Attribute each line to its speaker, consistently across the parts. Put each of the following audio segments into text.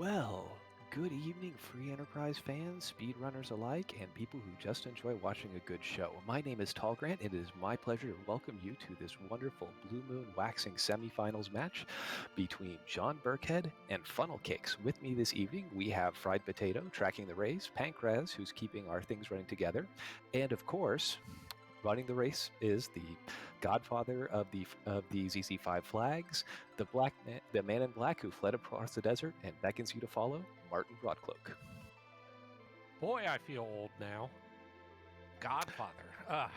Speaker 1: Well, good evening, free enterprise fans, speedrunners alike, and people who just enjoy watching a good show. My name is Tall Grant, and it is my pleasure to welcome you to this wonderful Blue Moon Waxing semifinals match between JohnBirckhead and Funnelcakes. With me this evening, we have Fried Potato tracking the race, Pancraz, who's keeping our things running together, and of course, running the race is the godfather of the ZZ5 flags, the man in black who fled across the desert and beckons you to follow, Martin Broadcloak.
Speaker 2: Boy, I feel old now. Godfather.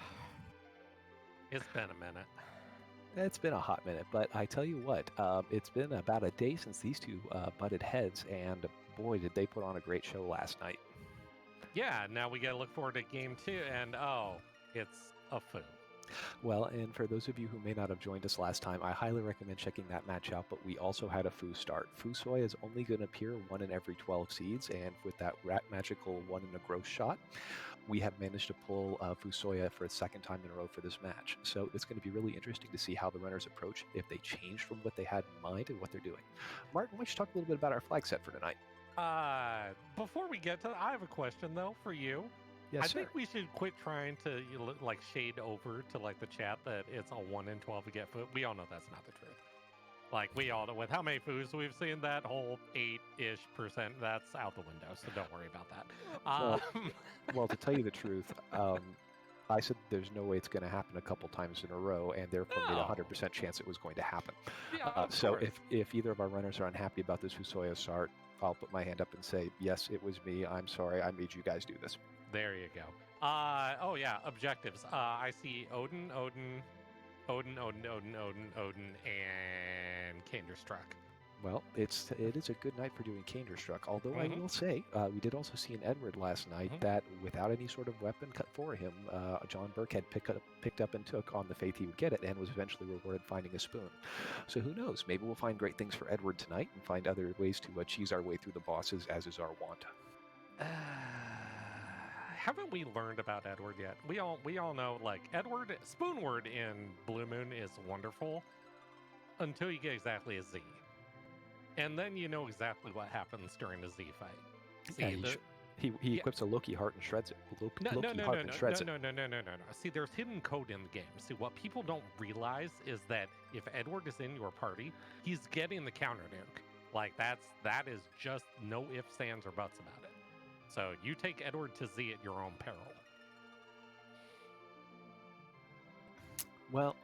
Speaker 2: It's been a minute.
Speaker 1: It's been a hot minute, but I tell you what, it's been about a day since these two butted heads, and boy, did they put on a great show last night.
Speaker 2: Yeah, now we gotta look forward to game 2, and it's a foo.
Speaker 1: Well, and for those of you who may not have joined us last time, I highly recommend checking that match out, but we also had a Foo start. Foo Soy is only going to appear 1 in every 12 seeds, and with that magical 1 in a gross shot, we have managed to pull Foo Soya for a second time in a row for this match. So it's going to be really interesting to see how the runners approach, if they change from what they had in mind and what they're doing. Martin, why don't you talk a little bit about our flag set for tonight?
Speaker 2: Before we get to that, I have a question, though, for you.
Speaker 1: Yes,
Speaker 2: I
Speaker 1: sir.
Speaker 2: think we should quit trying to shade over to the chat that it's a 1 in 12 to get food. We all know that's not the truth. We all know with how many foods we've seen, that whole 8-ish%, that's out the window. So don't worry about that.
Speaker 1: Well, to tell you the truth, I said there's no way it's going to happen a couple times in a row, and therefore made a 100% chance it was going to happen.
Speaker 2: Yeah,
Speaker 1: so if either of our runners are unhappy about this Fusoya start, I'll put my hand up and say, yes, it was me. I'm sorry. I made you guys do this.
Speaker 2: There you go. Objectives. I see Odin, and Canderstruck.
Speaker 1: Well, it is a good night for doing Canderstruck, although I will say, we did also see an Edward last night that, without any sort of weapon cut for him, JohnBirckhead picked up and took on the faith he would get it, and was eventually rewarded finding a spoon. So who knows? Maybe we'll find great things for Edward tonight, and find other ways to cheese our way through the bosses, as is our wont.
Speaker 2: Haven't we learned about Edward yet? We all know, Edward, Spoonward in Blue Moon is wonderful until you get exactly a Z. And then you know exactly what happens during the Z fight.
Speaker 1: He equips a Loki heart and shreds it.
Speaker 2: No. See, there's hidden code in the game. See, what people don't realize is that if Edward is in your party, he's getting the counter nuke. That is just no ifs, ands, or buts about it. So you take Edward to Z at your own peril.
Speaker 1: Well,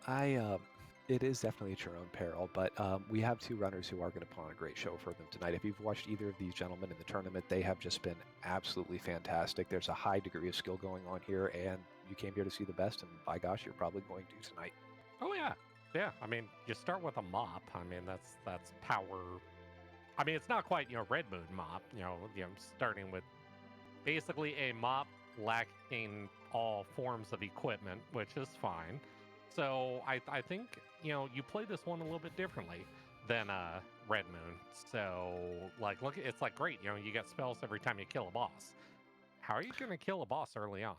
Speaker 1: it is definitely at your own peril, but we have two runners who are going to put on a great show for them tonight. If you've watched either of these gentlemen in the tournament, they have just been absolutely fantastic. There's a high degree of skill going on here, and you came here to see the best, and by gosh, you're probably going to tonight.
Speaker 2: Oh, yeah. Yeah, I mean, you start with a mop. I mean, that's power. I mean, it's not quite, Red Moon mop, starting with basically a mop lacking all forms of equipment, which is fine. So I think, you play this one a little bit differently than Red Moon. So, look, it's great. You get spells every time you kill a boss. How are you going to kill a boss early on?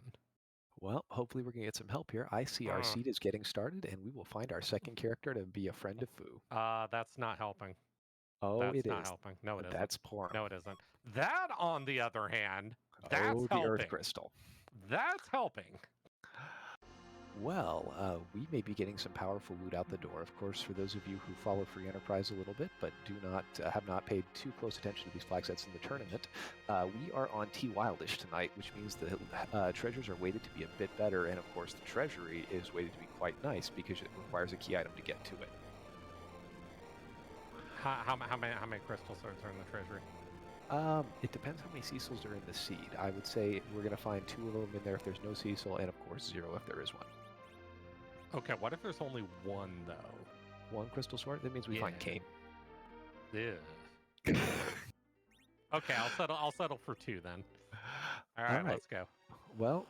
Speaker 1: Well, hopefully we're going to get some help here. I see our seed is getting started, and we will find our second character to be a friend of Fu.
Speaker 2: That's not helping.
Speaker 1: Oh,
Speaker 2: that's not helping. No, it isn't.
Speaker 1: That's poor.
Speaker 2: No, it isn't. That, on the other hand, that's helping.
Speaker 1: The Earth Crystal.
Speaker 2: That's helping.
Speaker 1: Well, we may be getting some powerful loot out the door. Of course, for those of you who follow Free Enterprise a little bit, but have not paid too close attention to these flag sets in the tournament, we are on T Wildish tonight, which means the treasures are weighted to be a bit better, and of course, the treasury is weighted to be quite nice because it requires a key item to get to it.
Speaker 2: How many crystal swords are in the treasury?
Speaker 1: It depends how many Cecils are in the seed. I would say we're going to find 2 of them in there if there's no Cecil, and of course 0 if there is one.
Speaker 2: Okay, what if there's only 1 though?
Speaker 1: 1 crystal sword? That means we find Kane.
Speaker 2: Yeah. Okay, I'll settle for 2 then. All right, let's go.
Speaker 1: Well,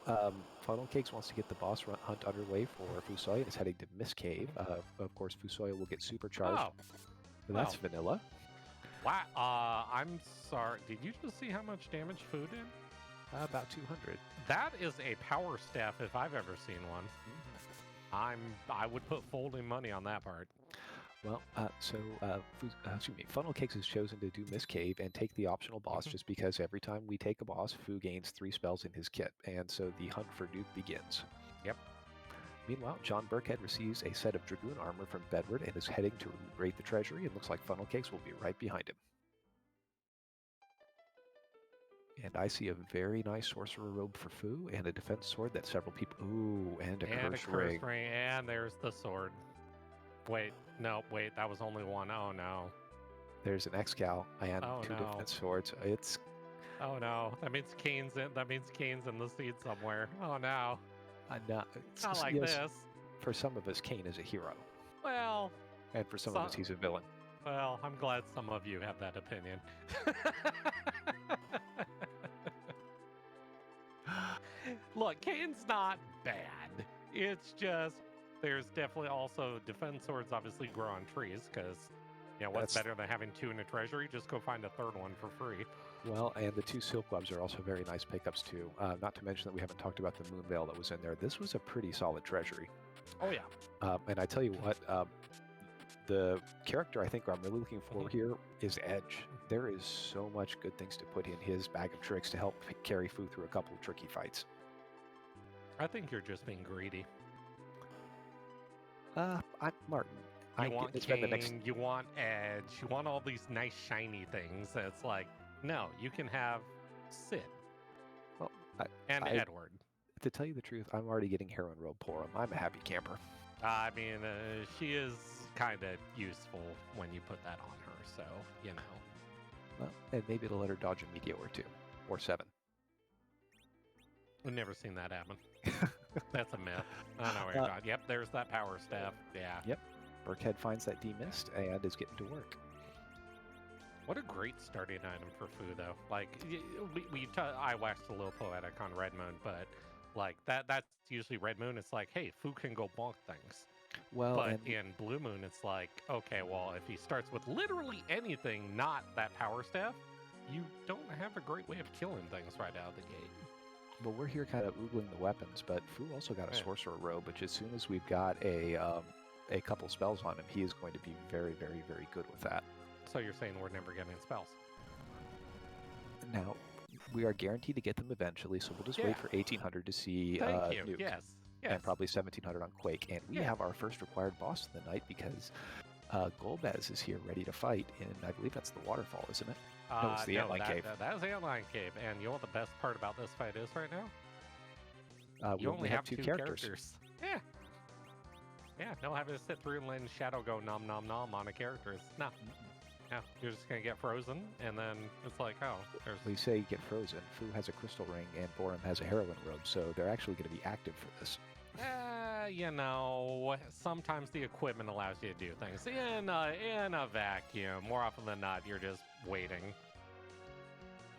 Speaker 1: Funnelcakes wants to get the boss hunt underway for Fusoya and is heading to Mist Cave. Of course, Fusoya will get supercharged. But that's vanilla.
Speaker 2: Wow, I'm sorry. Did you just see how much damage Fu did?
Speaker 1: About 200.
Speaker 2: That is a power staff if I've ever seen one. I would put folding money on that part.
Speaker 1: Well, Funnelcakes has chosen to do Miss Cave and take the optional boss just because every time we take a boss, Fu gains 3 spells in his kit, and so the hunt for Duke begins.
Speaker 2: Yep.
Speaker 1: Meanwhile, JohnBirckhead receives a set of Dragoon armor from Bedward and is heading to raid the treasury, and looks like Funnelcakes will be right behind him. And I see a very nice sorcerer robe for Fu and a defense sword that several people... Ooh, and a curse ring.
Speaker 2: And there's the sword. Wait, no, wait, that was only one. Oh, no.
Speaker 1: There's an X-Cal and two defense swords. It's...
Speaker 2: Oh, no. That means Kane's in the seed somewhere. Oh, no.
Speaker 1: Not
Speaker 2: like this.
Speaker 1: For some of us, Kane is a hero.
Speaker 2: Well...
Speaker 1: And for some of us, he's a villain.
Speaker 2: Well, I'm glad some of you have that opinion. Look, Kane's not bad. It's just there's definitely also defense swords obviously grow on trees because, you know, what's better than having 2 in a treasury? Just go find a 3rd one for free.
Speaker 1: Well, and the 2 silk webs are also very nice pickups too. Not to mention that we haven't talked about the moon veil that was in there. This was a pretty solid treasury.
Speaker 2: Oh, yeah.
Speaker 1: And I tell you what, the character I think I'm really looking for here is Edge. There is so much good things to put in his bag of tricks to help carry Fu through a couple of tricky fights.
Speaker 2: I think you're just being greedy.
Speaker 1: I'm Martin.
Speaker 2: You want Kane, you want Edge, you want all these nice shiny things. It's like, no, you can have Sid.
Speaker 1: Well,
Speaker 2: Edward.
Speaker 1: To tell you the truth, I'm already getting Heroine Robe Porum. I'm a happy camper.
Speaker 2: I mean, she is kind of useful when you put that on her, so, you know.
Speaker 1: Well, and maybe it'll let her dodge a meteor or 2. Or 7.
Speaker 2: I've never seen that happen. That's a myth. I know where you're going. Yep, there's that power staff. Yeah.
Speaker 1: Yep. Birckhead finds that demist and is getting to work.
Speaker 2: What a great starting item for Fu, though. Like, I waxed a little poetic on Red Moon, but, like, that's usually Red Moon. It's like, hey, Fu can go bonk things.
Speaker 1: Well,
Speaker 2: but in Blue Moon, it's like, okay, well, if he starts with literally anything not that power staff, you don't have a great way of killing things right out of the gate.
Speaker 1: Well, we're here kind of oogling the weapons, but Fu also got a sorcerer robe, which as soon as we've got a couple spells on him, he is going to be very, very, very good with that.
Speaker 2: So you're saying we're never getting spells?
Speaker 1: Now, we are guaranteed to get them eventually, so we'll just wait for 1800 to see Nuke.
Speaker 2: Yes.
Speaker 1: And probably 1700 on Quake. And we have our first required boss of the night because Golbez is here ready to fight, and I believe that's the waterfall, isn't it? No, it's the Antline Cave.
Speaker 2: That is the Antline Cave, and you know what the best part about this fight is right now?
Speaker 1: You only have 2 characters.
Speaker 2: Yeah. Yeah, no having to sit through and let Shadow go nom nom nom on a character. No. No, you're just going to get frozen, and then it's like, oh, there's...
Speaker 1: Well, you say you get frozen. Fu has a crystal ring, and Borum has a heroine robe, so they're actually going to be active for this.
Speaker 2: You know, sometimes the equipment allows you to do things. In a vacuum, more often than not, you're just waiting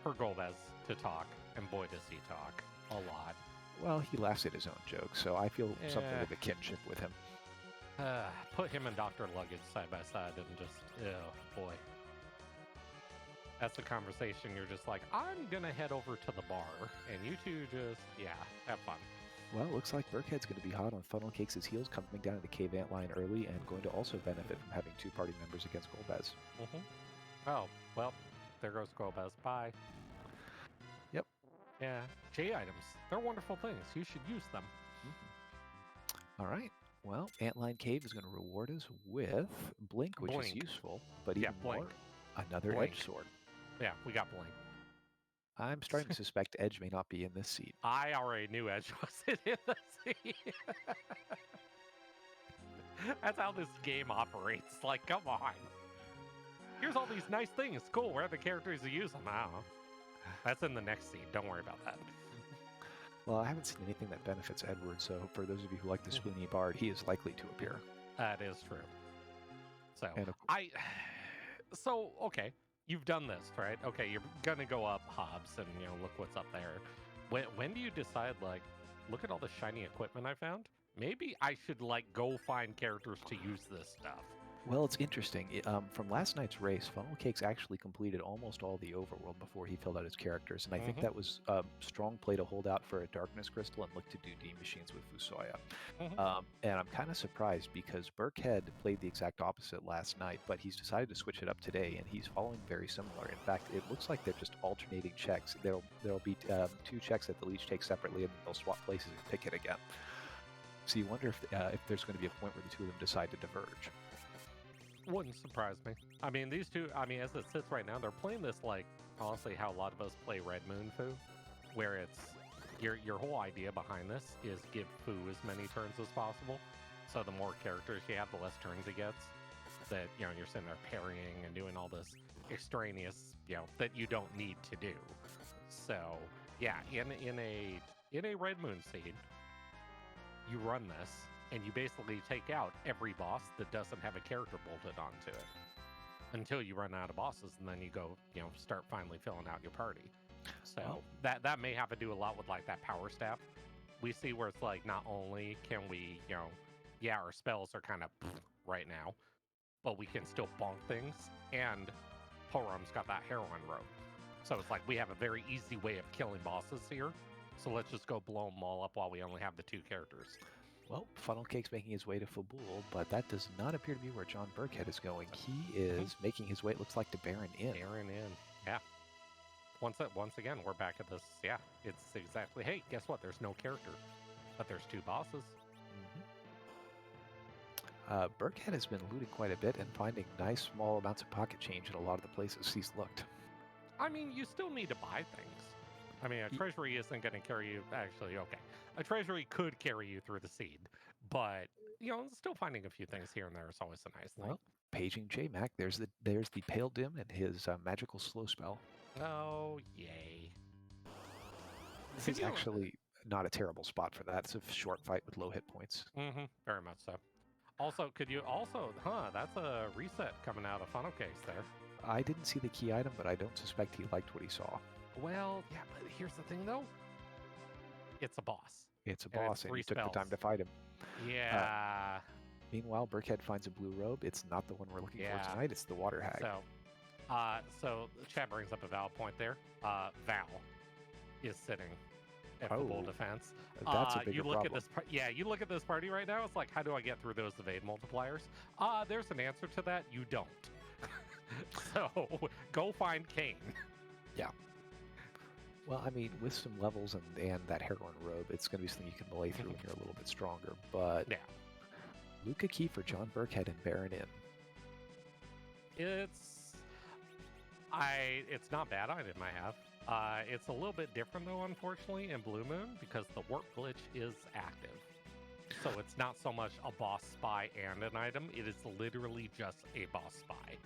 Speaker 2: for Golbez to talk, and boy does he talk a lot.
Speaker 1: Well, he laughs at his own jokes, so I feel something of a kinship with him.
Speaker 2: Put him and Dr. Luggage side by side and just, oh boy. That's the conversation. You're just like, I'm going to head over to the bar, and you two just, have fun.
Speaker 1: Well, looks like Birckhead's going to be hot on Funnelcakes' heels, coming down to the cave ant line early, and going to also benefit from having 2 party members against Golbez.
Speaker 2: Oh, well, there goes Golbez. Bye.
Speaker 1: Yep.
Speaker 2: Yeah, J items. They're wonderful things. You should use them.
Speaker 1: All right. Well, Antline Cave is going to reward us with Blink, which is useful, but even more, another Edge sword.
Speaker 2: Yeah, we got Blink.
Speaker 1: I'm starting to suspect Edge may not be in this seed.
Speaker 2: I already knew Edge wasn't in the seed. That's how this game operates. Like, come on. Here's all these nice things. Cool, where are the characters who use them? I don't know. That's in the next seed. Don't worry about that.
Speaker 1: Well, I haven't seen anything that benefits Edward, so for those of you who like the Spoony Bard, he is likely to appear.
Speaker 2: That is true. So, okay, you've done this, right? Okay, you're going to go up Hobbs and, look what's up there. When do you decide, like, look at all the shiny equipment I found? Maybe I should, like, go find characters to use this stuff.
Speaker 1: Well, it's interesting. From last night's race, Funnelcakes actually completed almost all the Overworld before he filled out his characters, and I think
Speaker 2: Mm-hmm.
Speaker 1: that was a strong play to hold out for a Darkness Crystal and look to do D machines with Fusoya.
Speaker 2: Mm-hmm.
Speaker 1: And I'm kind of surprised because Birkhead played the exact opposite last night, but he's decided to switch it up today, and he's following very similar. In fact, it looks like they're just alternating checks. There'll be two checks that they'll each take separately, and then they'll swap places and pick it again. So you wonder if there's going to be a point where the two of them decide to diverge.
Speaker 2: Wouldn't surprise me. I mean, these two, I mean, as it sits right now, they're playing this like, honestly, how a lot of us play Red Moon Fu, where it's your whole idea behind this is give Fu as many turns as possible. So the more characters you have, the less turns he gets. That, you know, you're sitting there parrying and doing all this extraneous, you know, that you don't need to do. So yeah, in a Red Moon seed, you run this, and you basically take out every boss that doesn't have a character bolted onto it until you run out of bosses, and then you go, you know, start finally filling out your party. So that may have to do a lot with like that power staff we see, where it's like not only can we, you know, yeah, our spells are kind of right now, but we can still bonk things, and Porum's got that heroin rope. So it's like we have a very easy way of killing bosses here. So let's just go blow them all up while we only have the two characters.
Speaker 1: Well, Funnelcake's making his way to Fabul, but that does not appear to be where JohnBirckhead is going. He is making his way, it looks like, to Baron Inn.
Speaker 2: Baron Inn, yeah. Once again, we're back at this. Yeah, it's exactly. Hey, guess what? There's no character, but there's two bosses.
Speaker 1: Birkhead has been looting quite a bit and finding nice small amounts of pocket change in a lot of the places he's looked.
Speaker 2: I mean, you still need to buy things. I mean, a treasury isn't going to carry you. Actually, okay, a treasury could carry you through the seed, but you know, still finding a few things here and there is always a nice thing.
Speaker 1: Well, paging J-Mac, there's the Pale Dim and his magical slow spell.
Speaker 2: Oh, yay!
Speaker 1: This is actually not a terrible spot for that. It's a short fight with low hit points.
Speaker 2: Very much so. Also, could you also, that's a reset coming out of Funnelcakes there.
Speaker 1: I didn't see the key item, but I don't suspect he liked what he saw.
Speaker 2: Well, yeah, but here's the thing, though. It's a boss.
Speaker 1: It's a boss, and he took the time to fight him.
Speaker 2: Yeah.
Speaker 1: Meanwhile, Birkhead finds a blue robe. It's not the one we're looking for tonight. It's the Water Hag.
Speaker 2: So Chad brings up a Val point there. Val is sitting at the Bull Defense.
Speaker 1: That's a bigger problem.
Speaker 2: You look at this party right now. It's like, how do I get through those evade multipliers? There's an answer to that. You don't. So go find Kane.
Speaker 1: Yeah. Well, I mean, with some levels and that heroin robe, it's going to be something you can play through when you're a little bit stronger. But
Speaker 2: yeah,
Speaker 1: Luca Key for JohnBirckhead and Baron Inn.
Speaker 2: It's not bad item I have. It's a little bit different though, unfortunately, in Blue Moon because the warp glitch is active. So it's not so much a boss spy and an item. It is literally just a boss spy.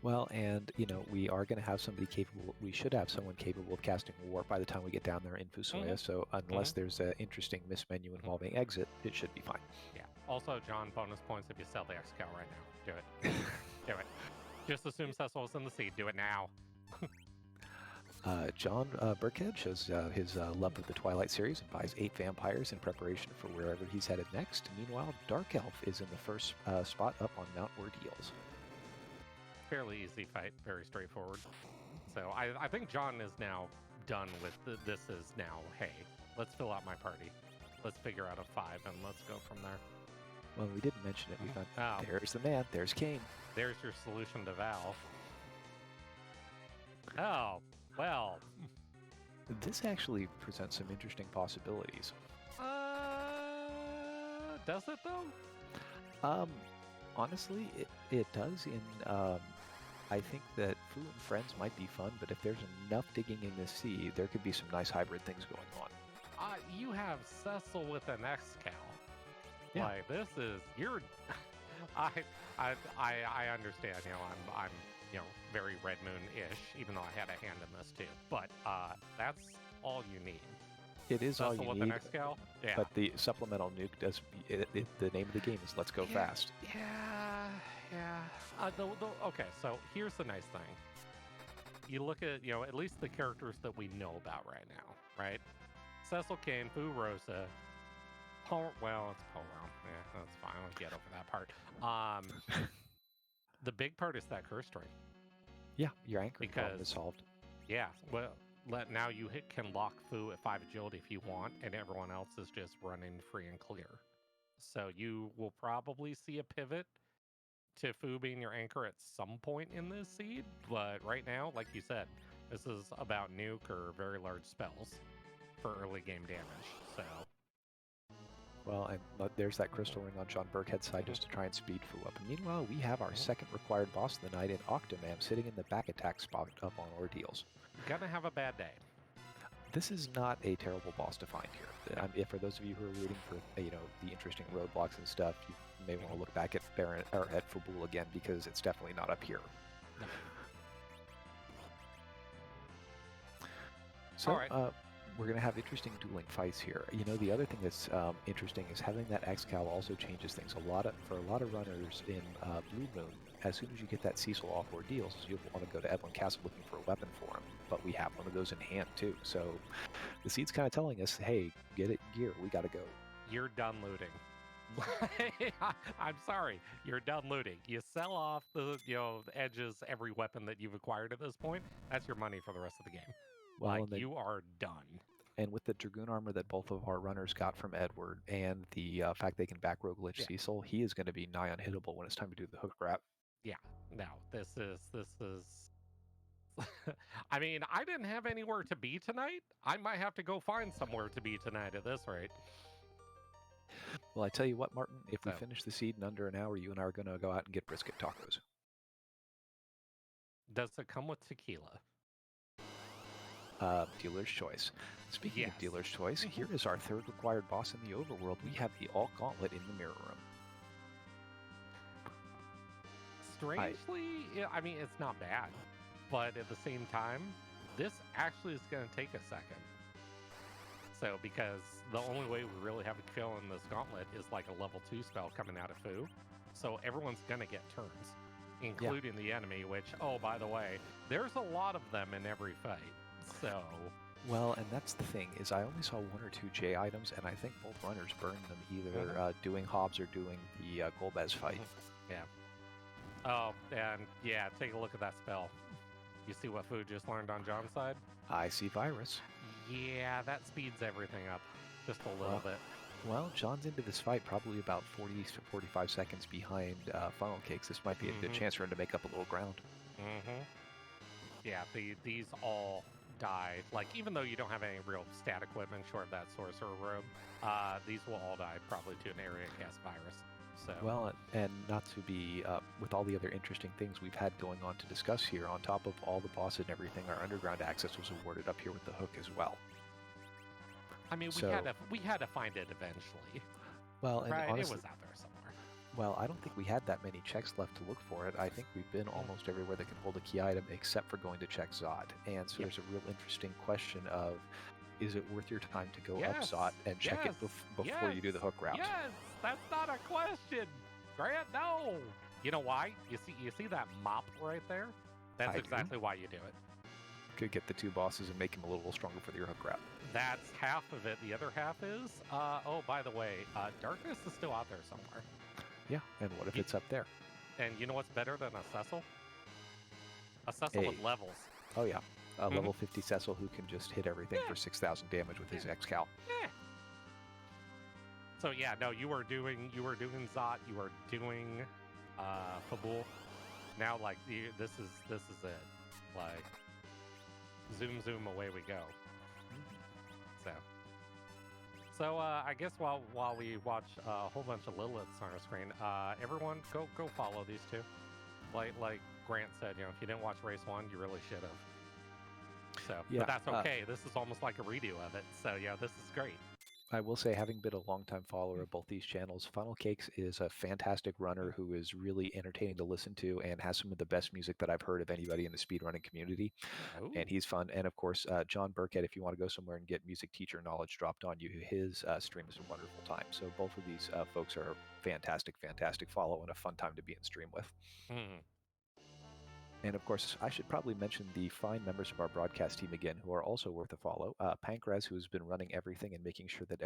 Speaker 1: Well, and, you know, we are going to have somebody capable, we should have someone capable of casting warp by the time we get down there in Fusoya, so unless there's an interesting mismenu involving exit, it should be fine.
Speaker 2: Yeah. Also, John, bonus points if you sell the X-Cow right now. Do it. Do it. Just assume Cecil's in the seed. Do it now.
Speaker 1: JohnBirckhead shows his love of the Twilight series and buys 8 vampires in preparation for wherever he's headed next. Meanwhile, Dark Elf is in the first spot up on Mount Ordeals.
Speaker 2: Fairly easy fight, very straightforward. So I think John is now done with this. Is now, hey, let's fill out my party. Let's figure out a 5 and let's go from there.
Speaker 1: Well, we didn't mention it. We found there's the man. There's Kane.
Speaker 2: There's your solution to Val. Oh, well.
Speaker 1: This actually presents some interesting possibilities.
Speaker 2: Does it though?
Speaker 1: Honestly, it does. I think that Fu and Friends might be fun, but if there's enough digging in the sea, there could be some nice hybrid things going on.
Speaker 2: You have Cecil with an X-Cal.
Speaker 1: Yeah.
Speaker 2: Like, this is, I understand, you know, I'm you know, very Red Moon-ish, even though I had a hand in this too. But that's all you need.
Speaker 1: It is all you
Speaker 2: with
Speaker 1: need.
Speaker 2: An X-Cal? Yeah.
Speaker 1: But the supplemental nuke does. The name of the game is Let's Go Fast.
Speaker 2: Yeah. Okay, so here's the nice thing. You look at, you know, at least the characters that we know about right now, right? Cecil Kane, Fu Rosa, well, it's Poe. Yeah, that's fine. I'll get over that part. The big part is that curse string.
Speaker 1: Yeah, your anchoring problem
Speaker 2: Because-
Speaker 1: is solved.
Speaker 2: Yeah, well, now you can lock Fu at 5 agility if you want, and everyone else is just running free and clear. So you will probably see a pivot to Fu being your anchor at some point in this seed, but right now, like you said, this is about nuke or very large spells for early game damage. So
Speaker 1: Well, and there's that crystal ring on JohnBirckhead's side just to try and speed Fu up. And meanwhile, we have our second required boss of the night in Octomam sitting in the back attack spot up on Ordeals.
Speaker 2: gonna have a bad day.
Speaker 1: This is not a terrible boss to find here. If for those of you who are rooting for the interesting roadblocks and stuff, you may want to look back at Baron or at Fabul again because it's definitely not up here.
Speaker 2: No.
Speaker 1: So
Speaker 2: All right.
Speaker 1: we're going to have interesting dueling fights here. The other thing that's interesting is having that X-Cal also changes things. For a lot of runners in Blue Moon, as soon as you get that Cecil off Ordeals, you'll want to go to Edwin Castle looking for a weapon for him. But we have one of those in hand too. So the seed's kind of telling us, hey, get it gear, we got to go.
Speaker 2: You're done looting. I'm sorry, you're done looting. You sell off the edges every weapon that you've acquired at this point. That's your money for the rest of the game.
Speaker 1: Well,
Speaker 2: you are done.
Speaker 1: And with the Dragoon armor that both of our runners got from Edward and the fact they can back row glitch Cecil, he is going to be nigh unhittable when it's time to do the hook wrap.
Speaker 2: Yeah, no, this is I mean, I didn't have anywhere to be tonight. I might have to go find somewhere to be tonight at this rate.
Speaker 1: Well, I tell you what, Martin, if we finish the seed in under an hour, you and I are going to go out and get brisket tacos.
Speaker 2: Does it come with tequila?
Speaker 1: Dealer's choice. Speaking of dealer's choice, here is our third required boss in the overworld. We have the Alt Gauntlet in the mirror room.
Speaker 2: Strangely, I mean, it's not bad, but at the same time, this actually is going to take a second. So, because the only way we really have a kill in this gauntlet is like a level 2 spell coming out of Fu. So everyone's going to get turns, including the enemy, which, oh, by the way, there's a lot of them in every fight. So...
Speaker 1: Well, and that's the thing, is I only saw 1 or 2 J items, and I think both runners burned them either doing Hobbs or doing the Golbez fight.
Speaker 2: Yeah. Oh, and yeah, take a look at that spell. You see what Fu just learned on John's side?
Speaker 1: I see Virus.
Speaker 2: Yeah, that speeds everything up just a little bit.
Speaker 1: Well, John's into this fight probably about 40 to 45 seconds behind Funnelcakes. This might be a good chance for him to make up a little ground. Yeah,
Speaker 2: these all die. Like, even though you don't have any real stat equipment short of that Sorcerer robe, these will all die probably to an area cast Virus. So.
Speaker 1: Well, and not to be, with all the other interesting things we've had going on to discuss here, on top of all the bosses and everything, our underground access was awarded up here with the hook as well.
Speaker 2: I mean, we had to find it eventually.
Speaker 1: Well, and
Speaker 2: right?
Speaker 1: honestly,
Speaker 2: It was out there somewhere.
Speaker 1: Well, I don't think we had that many checks left to look for it. I think we've been almost everywhere that can hold a key item except for going to check Zod. And so there's a real interesting question of, is it worth your time to go up Zod and check it before you do the hook route?
Speaker 2: Yes, that's not a question, Grant. No. You know why? You see that mop right there? That's exactly why you do it.
Speaker 1: Could get the 2 bosses and make him a little stronger for your hook route.
Speaker 2: That's half of it. The other half is, oh, by the way, Darkness is still out there somewhere.
Speaker 1: Yeah, and what if it's up there?
Speaker 2: And you know what's better than a Cecil? A Cecil with levels.
Speaker 1: Oh yeah, a level 50 Cecil who can just hit everything for 6,000 damage with his X-Cal.
Speaker 2: Yeah. So yeah, no, you were doing Zot, you were doing Fabul. Now like this is it. Like zoom away we go. So I guess while we watch a whole bunch of Liliths on our screen, everyone go follow these two. Like Grant said, if you didn't watch Race 1, you really should have. So,
Speaker 1: yeah,
Speaker 2: but that's okay. This is almost like a redo of it. So yeah, this is great.
Speaker 1: I will say, having been a longtime follower of both these channels, Funnelcakes is a fantastic runner who is really entertaining to listen to and has some of the best music that I've heard of anybody in the speedrunning community.
Speaker 2: Ooh.
Speaker 1: And he's fun. And of course, JohnBirckhead, if you want to go somewhere and get music teacher knowledge dropped on you, his stream is a wonderful time. So both of these folks are fantastic follow and a fun time to be in stream with. And of course, I should probably mention the fine members of our broadcast team again, who are also worth a follow. Pankraz, who's been running everything and making sure that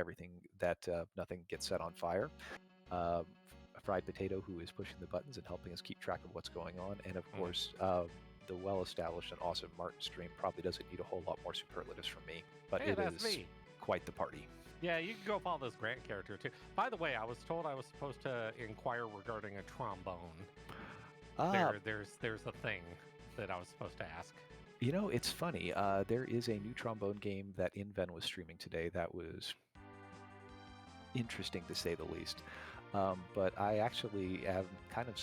Speaker 1: nothing gets set on fire. Fried Potato, who is pushing the buttons and helping us keep track of what's going on, and of course, the well-established and awesome Martin stream probably doesn't need a whole lot more superlatives from me, but
Speaker 2: Hey,
Speaker 1: it
Speaker 2: that's
Speaker 1: is
Speaker 2: me.
Speaker 1: quite the party.
Speaker 2: Yeah, you can go follow this Grant character too. By the way, I was told I was supposed to inquire regarding a trombone. There's a thing that I was supposed to ask.
Speaker 1: You know, it's funny. There is a new trombone game that InVen was streaming today that was interesting to say the least. But I actually have kind of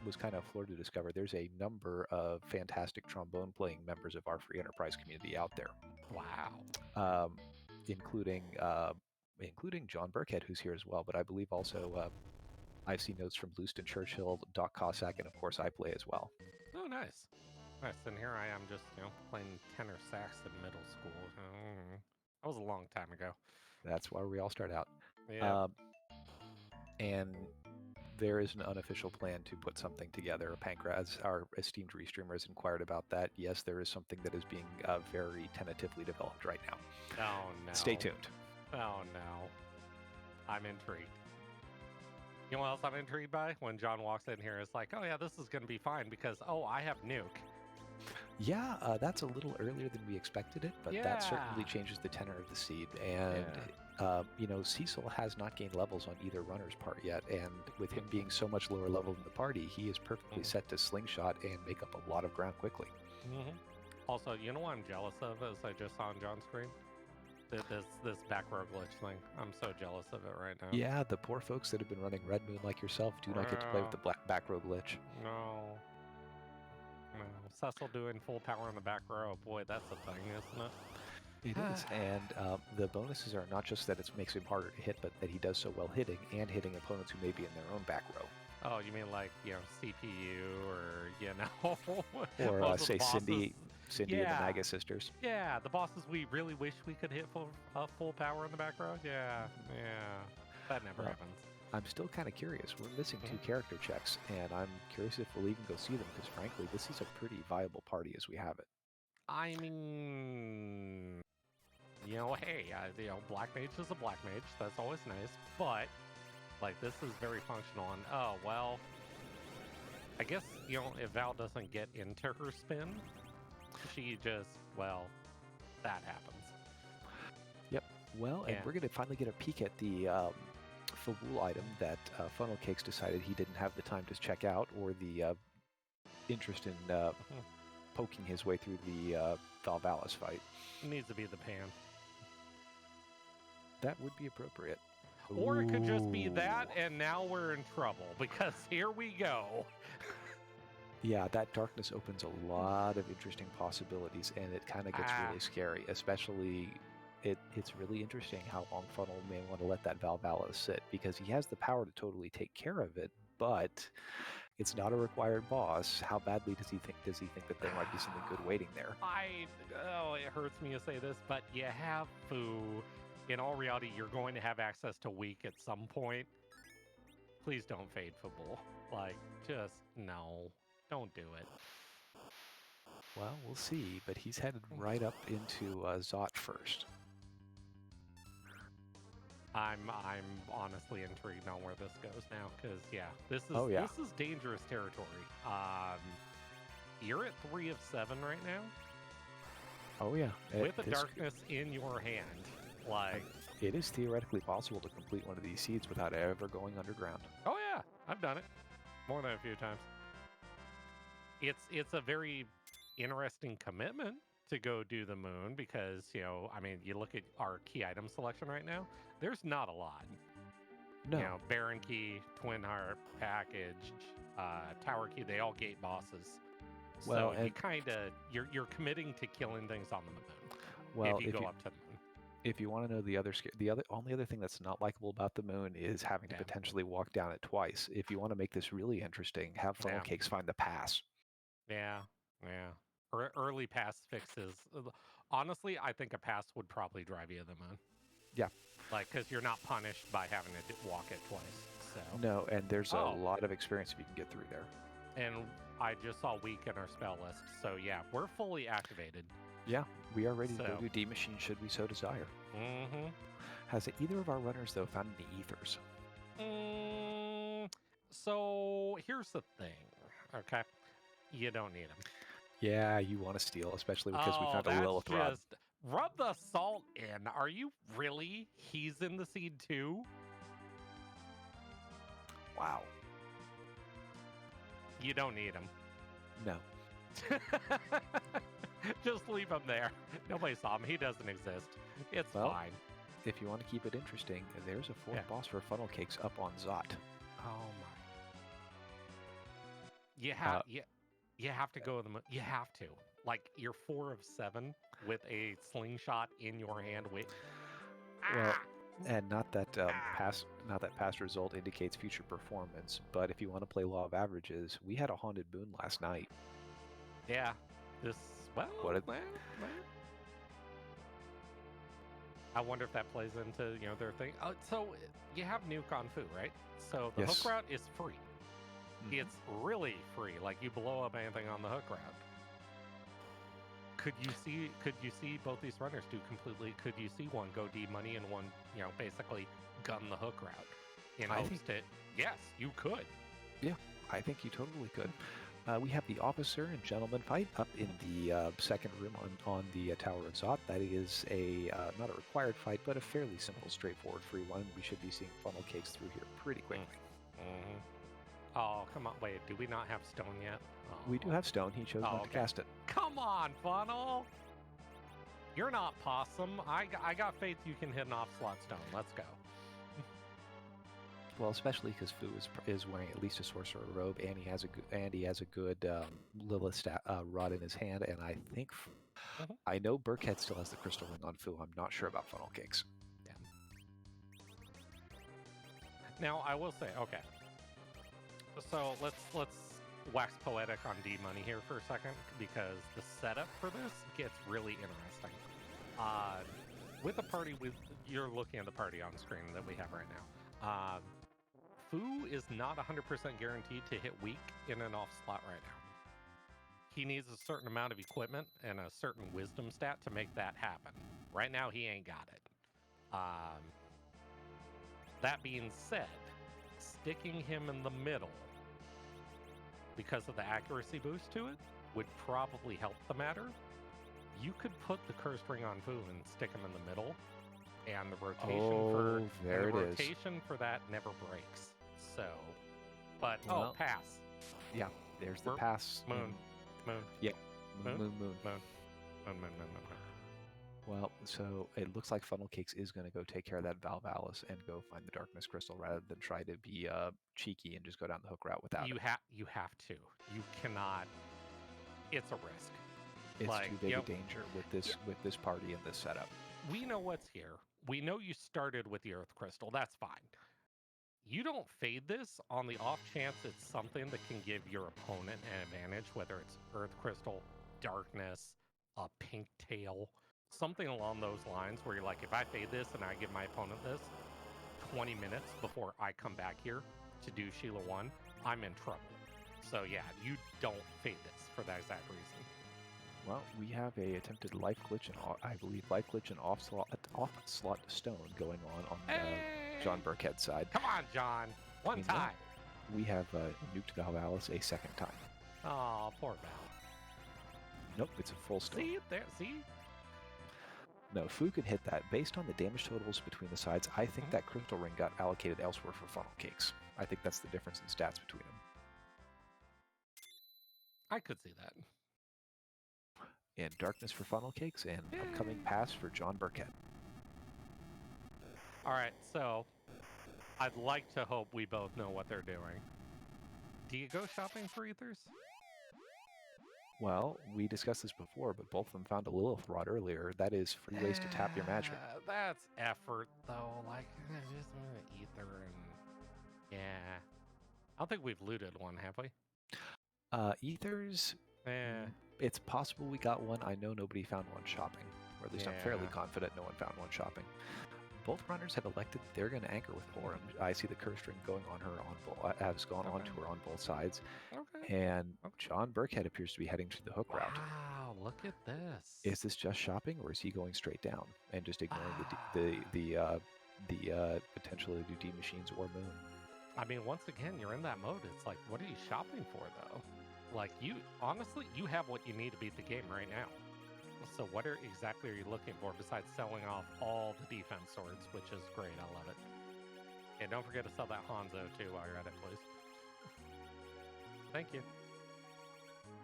Speaker 1: was kind of floored to discover there's a number of fantastic trombone playing members of our free enterprise community out there.
Speaker 2: Wow.
Speaker 1: Including JohnBirckhead, who's here as well. But I believe also I see notes from Leuston Churchill, Doc Cossack, and of course I play as well.
Speaker 2: Oh, nice. Nice. And here I am just, playing tenor sax in middle school. That was a long time ago.
Speaker 1: That's where we all start out.
Speaker 2: Yeah.
Speaker 1: And there is an unofficial plan to put something together. Pancras, our esteemed restreamer, has inquired about that. Yes, there is something that is being very tentatively developed right now.
Speaker 2: Oh, no.
Speaker 1: Stay tuned.
Speaker 2: Oh, no. I'm intrigued. You know what else I'm intrigued by? When John walks in here, it's like, oh, yeah, this is going to be fine because, oh, I have nuke.
Speaker 1: Yeah, that's a little earlier than we expected it, but that certainly changes the tenor of the seed. And, Cecil has not gained levels on either runner's part yet, and with him being so much lower level than the party, he is perfectly set to slingshot and make up a lot of ground quickly.
Speaker 2: Also, you know what I'm jealous of, as I just saw on John's screen? This back row glitch thing. I'm so jealous of it right now.
Speaker 1: Yeah, the poor folks that have been running Red Moon like yourself do not get to play with the back row glitch.
Speaker 2: No. Cecil doing full power on the back row. Boy, that's a thing, isn't it?
Speaker 1: It is, and the bonuses are not just that it makes him harder to hit, but that he does so well hitting and hitting opponents who may be in their own back row.
Speaker 2: Oh, you mean like, CPU or,
Speaker 1: or say Cindy and the Naga sisters.
Speaker 2: Yeah, the bosses we really wish we could hit full power on the back row. Yeah. That never happens.
Speaker 1: I'm still kind of curious. We're missing 2 character checks, and I'm curious if we'll even go see them, because frankly, this is a pretty viable party as we have it.
Speaker 2: I mean, hey, Black Mage is a Black Mage. That's always nice, but, this is very functional, and, oh, well, I guess, if Val doesn't get into her spin, she just, that happens.
Speaker 1: Yep. Well, and we're going to finally get a peek at the Fabul item that Funnelcakes decided he didn't have the time to check out, or the interest in poking his way through the Valvalis fight.
Speaker 2: It needs to be the pan.
Speaker 1: That would be appropriate.
Speaker 2: Or it could just be that, and now we're in trouble, because here we go.
Speaker 1: Yeah, that darkness opens a lot of interesting possibilities, and it kind of gets really scary, especially... It's really interesting how long Funnel may want to let that Valvalis sit, because he has the power to totally take care of it, but it's not a required boss. How badly does he think that there might be something good waiting there?
Speaker 2: It hurts me to say this, but you have Fu. In all reality, you're going to have access to Weak at some point. Please don't fade Fabul. Just no. Don't do it.
Speaker 1: Well, we'll see, but he's headed right up into Zot first.
Speaker 2: I'm honestly intrigued on where this goes now, because this is dangerous territory. You're at 3 of 7 right now.
Speaker 1: Oh yeah,
Speaker 2: with the darkness in your hand,
Speaker 1: it is theoretically possible to complete one of these seeds without ever going underground.
Speaker 2: Oh yeah, I've done it more than a few times. It's a very interesting commitment to go do the moon, because you look at our key item selection right now, there's not a lot.
Speaker 1: No.
Speaker 2: Baron Key, Twin Heart, Package, Tower Key, they all gate bosses.
Speaker 1: Well,
Speaker 2: so you're committing to killing things on the moon.
Speaker 1: Well,
Speaker 2: if you go up to the moon.
Speaker 1: If you want to know the only other thing that's not likable about the moon is having to potentially walk down it twice. If you want to make this really interesting, have Funnelcakes find the pass.
Speaker 2: Yeah. Early pass fixes. Honestly, I think a pass would probably drive you to the moon.
Speaker 1: Yeah.
Speaker 2: Because you're not punished by having to walk it twice. So.
Speaker 1: No, and there's a lot of experience if you can get through there.
Speaker 2: And I just saw Weak in our spell list. So yeah, we're fully activated.
Speaker 1: Yeah, we are ready to go do D-Machine should we so desire.
Speaker 2: Mm-hmm.
Speaker 1: Has either of our runners, though, found any ethers?
Speaker 2: So here's the thing, okay? You don't need them.
Speaker 1: Yeah, you want to steal, especially because we
Speaker 2: Oh,
Speaker 1: found a
Speaker 2: that's
Speaker 1: Lilith rod.
Speaker 2: just rub the salt in. Are you really? He's in the seed too?
Speaker 1: Wow.
Speaker 2: You don't need him.
Speaker 1: No.
Speaker 2: Just leave him there. Nobody saw him. He doesn't exist. It's
Speaker 1: Well,
Speaker 2: fine.
Speaker 1: If you want to keep it interesting, there's a fourth boss for Funnelcakes up on Zot.
Speaker 2: Oh my! You have you have to go with the. You have to. Like you're 4 of 7 with a slingshot in your hand.
Speaker 1: Well, and not that past result indicates future performance, but if you want to play law of averages, we had a haunted moon last night.
Speaker 2: Yeah. I wonder if that plays into their thing. Oh, so you have nuke on Fu, right? So the hook route is free. Mm-hmm. It's really free. Like you blow up anything on the hook route. Could you see both these runners do completely? Could you see one go D money and one basically gun the hook route in hopes that yes, you could.
Speaker 1: Yeah, I think you totally could. We have the officer and gentleman fight up in the second room on the Tower of Zot. That is not a required fight, but a fairly simple, straightforward, free one. We should be seeing Funnelcakes through here pretty quickly.
Speaker 2: Mm-hmm. Oh, come on. Wait, do we not have stone yet? Oh.
Speaker 1: We do have stone. He chose not to cast it.
Speaker 2: Come on, Funnel! You're not Possum. I got faith you can hit an off-slot stone. Let's go.
Speaker 1: Well, especially because Fu is wearing at least a sorcerer robe, and he has a good Lilith rod in his hand, and I think I know Birckhead still has the crystal ring on Fu. I'm not sure about Funnelcakes.
Speaker 2: Yeah. Now I will say, okay. So let's wax poetic on D money here for a second, because the setup for this gets really interesting. With the party, you're looking at the party on screen that we have right now. Fu is not 100% guaranteed to hit weak in an off slot right now. He needs a certain amount of equipment and a certain wisdom stat to make that happen. Right now, he ain't got it. That being said, sticking him in the middle because of the accuracy boost to it would probably help the matter. You could put the cursed ring on Fu and stick him in the middle, and the rotation for that never breaks. So, but pass.
Speaker 1: Yeah, there's the pass.
Speaker 2: Moon.
Speaker 1: Yeah,
Speaker 2: moon.
Speaker 1: Well, so it looks like Funnelcakes is going to go take care of that Valvalis and go find the Darkness Crystal rather than try to be cheeky and just go down the hook route without it.
Speaker 2: You have to. You cannot. It's a risk.
Speaker 1: It's too big a danger with this party and this setup.
Speaker 2: We know what's here. We know you started with the Earth Crystal. That's fine. You don't fade this on the off chance it's something that can give your opponent an advantage, whether it's Earth Crystal, Darkness, a Pink Tail, something along those lines where you're like, if I fade this and I give my opponent this 20 minutes before I come back here to do Sheila 1, I'm in trouble. So yeah, you don't fade this for that exact reason.
Speaker 1: Well, we have a attempted life glitch and off slot stone going on JohnBirckhead's side.
Speaker 2: Come on, John. One time.
Speaker 1: We have nuked Valvalis a second time.
Speaker 2: Oh, poor Val.
Speaker 1: Nope, it's a full stone.
Speaker 2: See it there? See?
Speaker 1: No, Fu can hit that. Based on the damage totals between the sides, I think that crystal ring got allocated elsewhere for Funnelcakes. I think that's the difference in stats between them.
Speaker 2: I could see that.
Speaker 1: And Darkness for Funnelcakes and upcoming pass for JohnBirckhead.
Speaker 2: All right, so I'd like to hope we both know what they're doing. Do you go shopping for ethers?
Speaker 1: Well, we discussed this before, but both of them found a Lilith rod earlier. That is free ways to tap your magic.
Speaker 2: That's effort, though. Like, just ether and... Yeah. I don't think we've looted one, have we?
Speaker 1: Ethers... It's possible we got one. I know nobody found one shopping. Or at least I'm fairly confident no one found one shopping. Both runners have elected they're going to anchor with Aurum. I see the curse string going on her has gone onto her on both sides.
Speaker 2: Okay.
Speaker 1: And JohnBirckhead appears to be heading to the hook route.
Speaker 2: Wow, look at this.
Speaker 1: Is this just shopping, or is he going straight down and just ignoring the potential to do D machines or moon?
Speaker 2: I mean, once again, you're in that mode. It's like, what are you shopping for, though? Like, honestly, you have what you need to beat the game right now. So what exactly are you looking for besides selling off all the defense swords, which is great. I love it. Yeah, don't forget to sell that Hanzo, too, while you're at it, please. Thank you.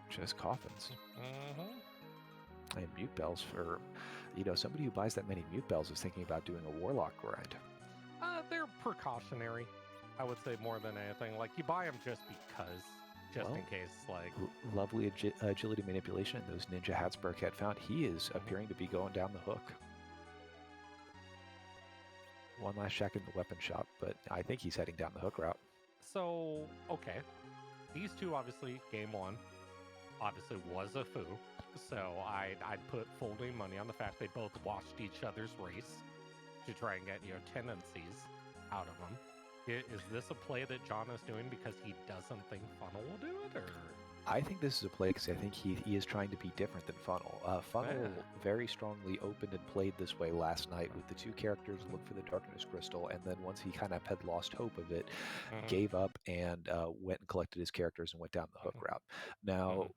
Speaker 1: Just coffins.
Speaker 2: Mm-hmm.
Speaker 1: And mute bells for, somebody who buys that many mute bells is thinking about doing a warlock grind.
Speaker 2: They're precautionary, I would say, more than anything. Like, you buy them just because, in case, like...
Speaker 1: Lovely agility manipulation in those ninja hats Birckhead found. He is appearing to be going down the hook. One last check in the weapon shop, but I think he's heading down the hook route.
Speaker 2: So, okay. These two, obviously, game one, obviously was a foo. So I'd put folding money on the fact they both watched each other's race to try and get, tendencies out of them. Is this a play that John is doing because he doesn't think Funnel will do it, or...?
Speaker 1: I think this is a play because I think he is trying to be different than Funnel. Funnel very strongly opened and played this way last night with the two characters, looked for the Darkness Crystal, and then once he kind of had lost hope of it, gave up and went and collected his characters and went down the hook route. Now,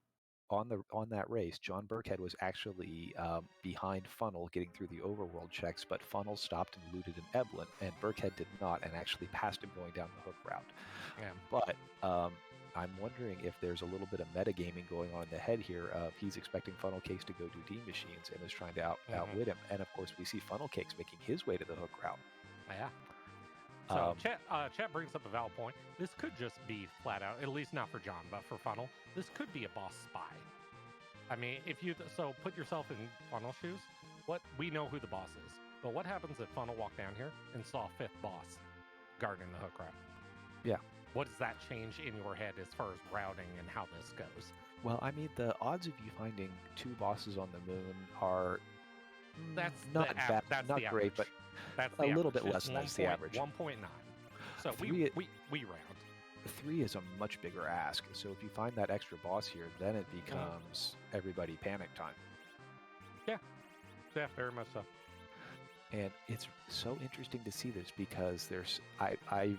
Speaker 1: on that race, JohnBirckhead was actually behind Funnel getting through the overworld checks, but Funnel stopped and looted an Eblin, and Birckhead did not, and actually passed him going down the hook route.
Speaker 2: Yeah.
Speaker 1: But I'm wondering if there's a little bit of metagaming going on in the head here. He's expecting Funnelcakes to go do D machines and is trying to outwit him. And of course, we see Funnelcakes making his way to the hook route.
Speaker 2: Yeah. So chat brings up a valid point. This could just be flat out, at least not for John, but for Funnel, this could be a boss spy. I mean, if you put yourself in Funnel shoes, we know who the boss is. But what happens if Funnel walked down here and saw a fifth boss guarding the hook route?
Speaker 1: Yeah.
Speaker 2: What does that change in your head as far as routing and how this goes?
Speaker 1: Well, I mean, the odds of you finding two bosses on the moon are not great, but
Speaker 2: that's
Speaker 1: a little bit less than that's the average.
Speaker 2: 1.9. So we round.
Speaker 1: 3 is a much bigger ask. So if you find that extra boss here, then it becomes everybody panic time.
Speaker 2: Yeah, very much so.
Speaker 1: And it's so interesting to see this because I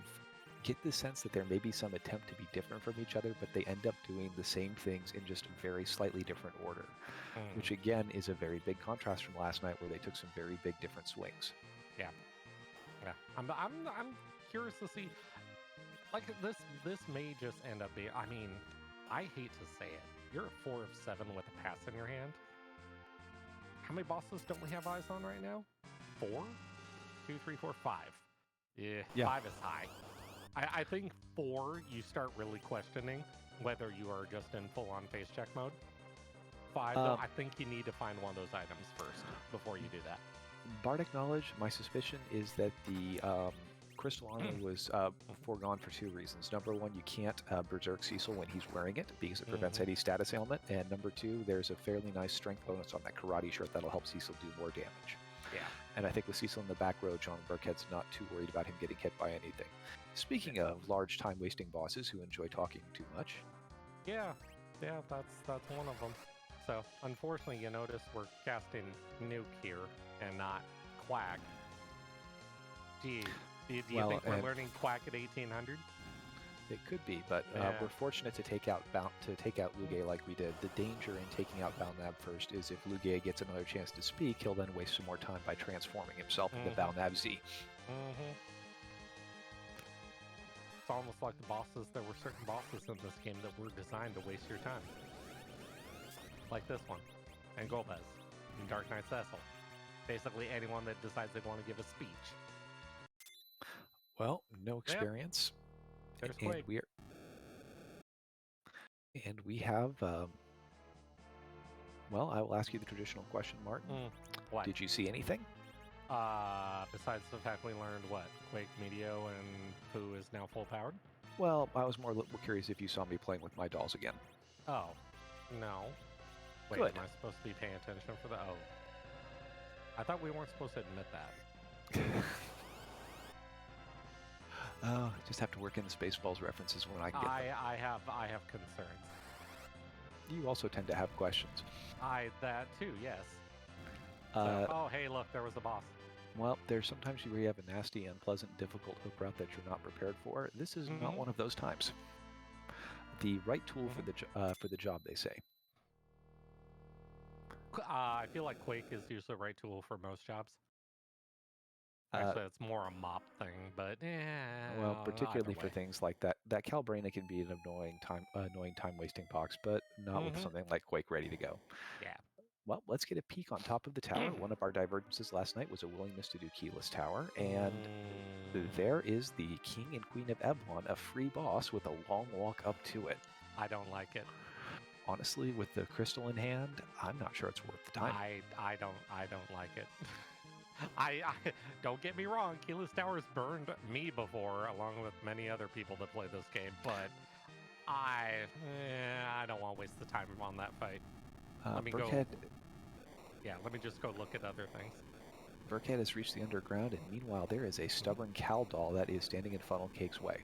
Speaker 1: get the sense that there may be some attempt to be different from each other, but they end up doing the same things in just a very slightly different order, which again is a very big contrast from last night where they took some very big different swings.
Speaker 2: Yeah. I'm curious to see, like, this may just end up being, I mean, I hate to say it, you're a 4 of 7 with a pass in your hand. How many bosses don't we have eyes on right now? 4? 2, 3, 4, 5. Yeah. 5 is high. I think 4, you start really questioning whether you are just in full-on face check mode. 5, though, I think you need to find one of those items first before you do that.
Speaker 1: Bardic knowledge, my suspicion is that the crystal armor was foregone for 2 reasons. Number 1, you can't berserk Cecil when he's wearing it because it prevents any status ailment. And number 2, there's a fairly nice strength bonus on that karate shirt that'll help Cecil do more damage.
Speaker 2: Yeah.
Speaker 1: And I think with Cecil in the back row, JohnBirckhead's not too worried about him getting hit by anything. Speaking of large time-wasting bosses who enjoy talking too much.
Speaker 2: Yeah, that's one of them. So, unfortunately, you notice we're casting Nuke here and not Quack. Gee, do you think we're learning Quack at 1800?
Speaker 1: It could be, but we're fortunate to take out Lugia like we did. The danger in taking out Balnab first is if Lugia gets another chance to speak, he'll then waste some more time by transforming himself into Balnab Z.
Speaker 2: It's almost like there were certain bosses in this game that were designed to waste your time. Like this one, and Golbez, and Dark Knight Cecil. Basically anyone that decides they want to give a speech.
Speaker 1: Well, no experience.
Speaker 2: There's
Speaker 1: and
Speaker 2: Quake.
Speaker 1: we have well, I will ask you the traditional question, Martin.
Speaker 2: What?
Speaker 1: Did you see anything?
Speaker 2: Besides the fact we learned what? Quake, Meteor, and Pooh is now full powered?
Speaker 1: Well, I was more curious if you saw me playing with my dolls again.
Speaker 2: Oh, no. Wait,
Speaker 1: Good.
Speaker 2: Am I supposed to be paying attention for the... Oh. I thought we weren't supposed to admit that.
Speaker 1: Oh, just have to work in the Spaceballs references when I can get them.
Speaker 2: I have concerns.
Speaker 1: You also tend to have questions.
Speaker 2: That too, yes. Hey, look, there was a boss.
Speaker 1: Well, there's sometimes where you have a nasty, unpleasant, difficult hook route that you're not prepared for. This is not one of those times. The right tool for the job, they say.
Speaker 2: I feel like Quake is usually the right tool for most jobs. Actually, it's more a mop thing, but
Speaker 1: Well, particularly
Speaker 2: either
Speaker 1: for
Speaker 2: way.
Speaker 1: things like that, that Calbraina can be an annoying time-wasting box, but not with something like Quake ready to go.
Speaker 2: Yeah.
Speaker 1: Well, let's get a peek on top of the tower. One of our divergences last night was a willingness to do keyless tower, and there is the King and Queen of Eblon, a free boss with a long walk up to it.
Speaker 2: I don't like it.
Speaker 1: Honestly, with the crystal in hand, I'm not sure it's worth the time.
Speaker 2: I don't like it. I don't get me wrong, keyless towers burned me before, along with many other people that play this game, but I don't want to waste the time on that fight. Let me
Speaker 1: Birckhead,
Speaker 2: go. Yeah, let me just go look at other things.
Speaker 1: Birckhead has reached the underground, and meanwhile there is a stubborn Cal doll that is standing in Funnelcake's way.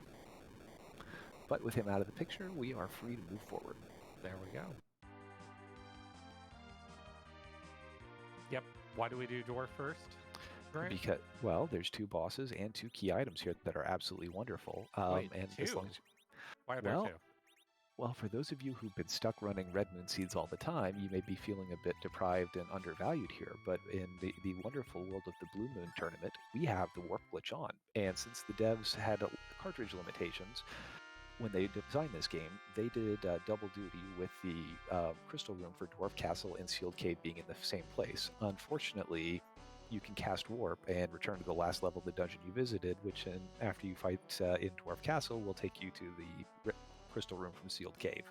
Speaker 1: But with him out of the picture, we are free to move forward.
Speaker 2: There we go. Yep. Why do we do Dwarf first? Right?
Speaker 1: Because, well, there's 2 bosses and 2 key items here that are absolutely wonderful.
Speaker 2: Wait,
Speaker 1: and
Speaker 2: 2?
Speaker 1: as long as,
Speaker 2: Why are there 2?
Speaker 1: Well, for those of you who've been stuck running Red Moon Seeds all the time, you may be feeling a bit deprived and undervalued here, but in the wonderful world of the Blue Moon tournament, we have the Warp Glitch on. And since the devs had cartridge limitations, when they designed this game, they did double duty with the Crystal Room for Dwarf Castle and Sealed Cave being in the same place. Unfortunately, you can cast Warp and return to the last level of the dungeon you visited, which after you fight in Dwarf Castle will take you to the Crystal Room from Sealed Cave,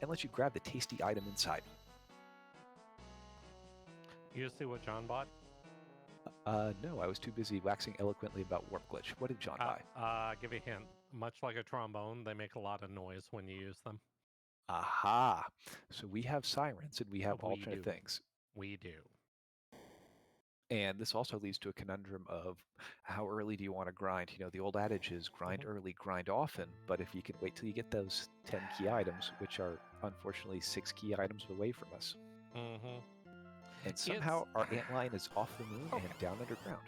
Speaker 1: and let you grab the tasty item inside.
Speaker 2: You just see what John bought?
Speaker 1: No, I was too busy waxing eloquently about Warp Glitch. What did John buy?
Speaker 2: Give you a hint. Much like a trombone, they make a lot of noise when you use them.
Speaker 1: Aha! So we have sirens and we have alternate things.
Speaker 2: We do.
Speaker 1: And this also leads to a conundrum of how early do you want to grind? You know, the old adage is grind early, grind often, but if you can wait till you get those 10 key items, which are unfortunately 6 key items away from us. And somehow our antline is off the moon and down underground.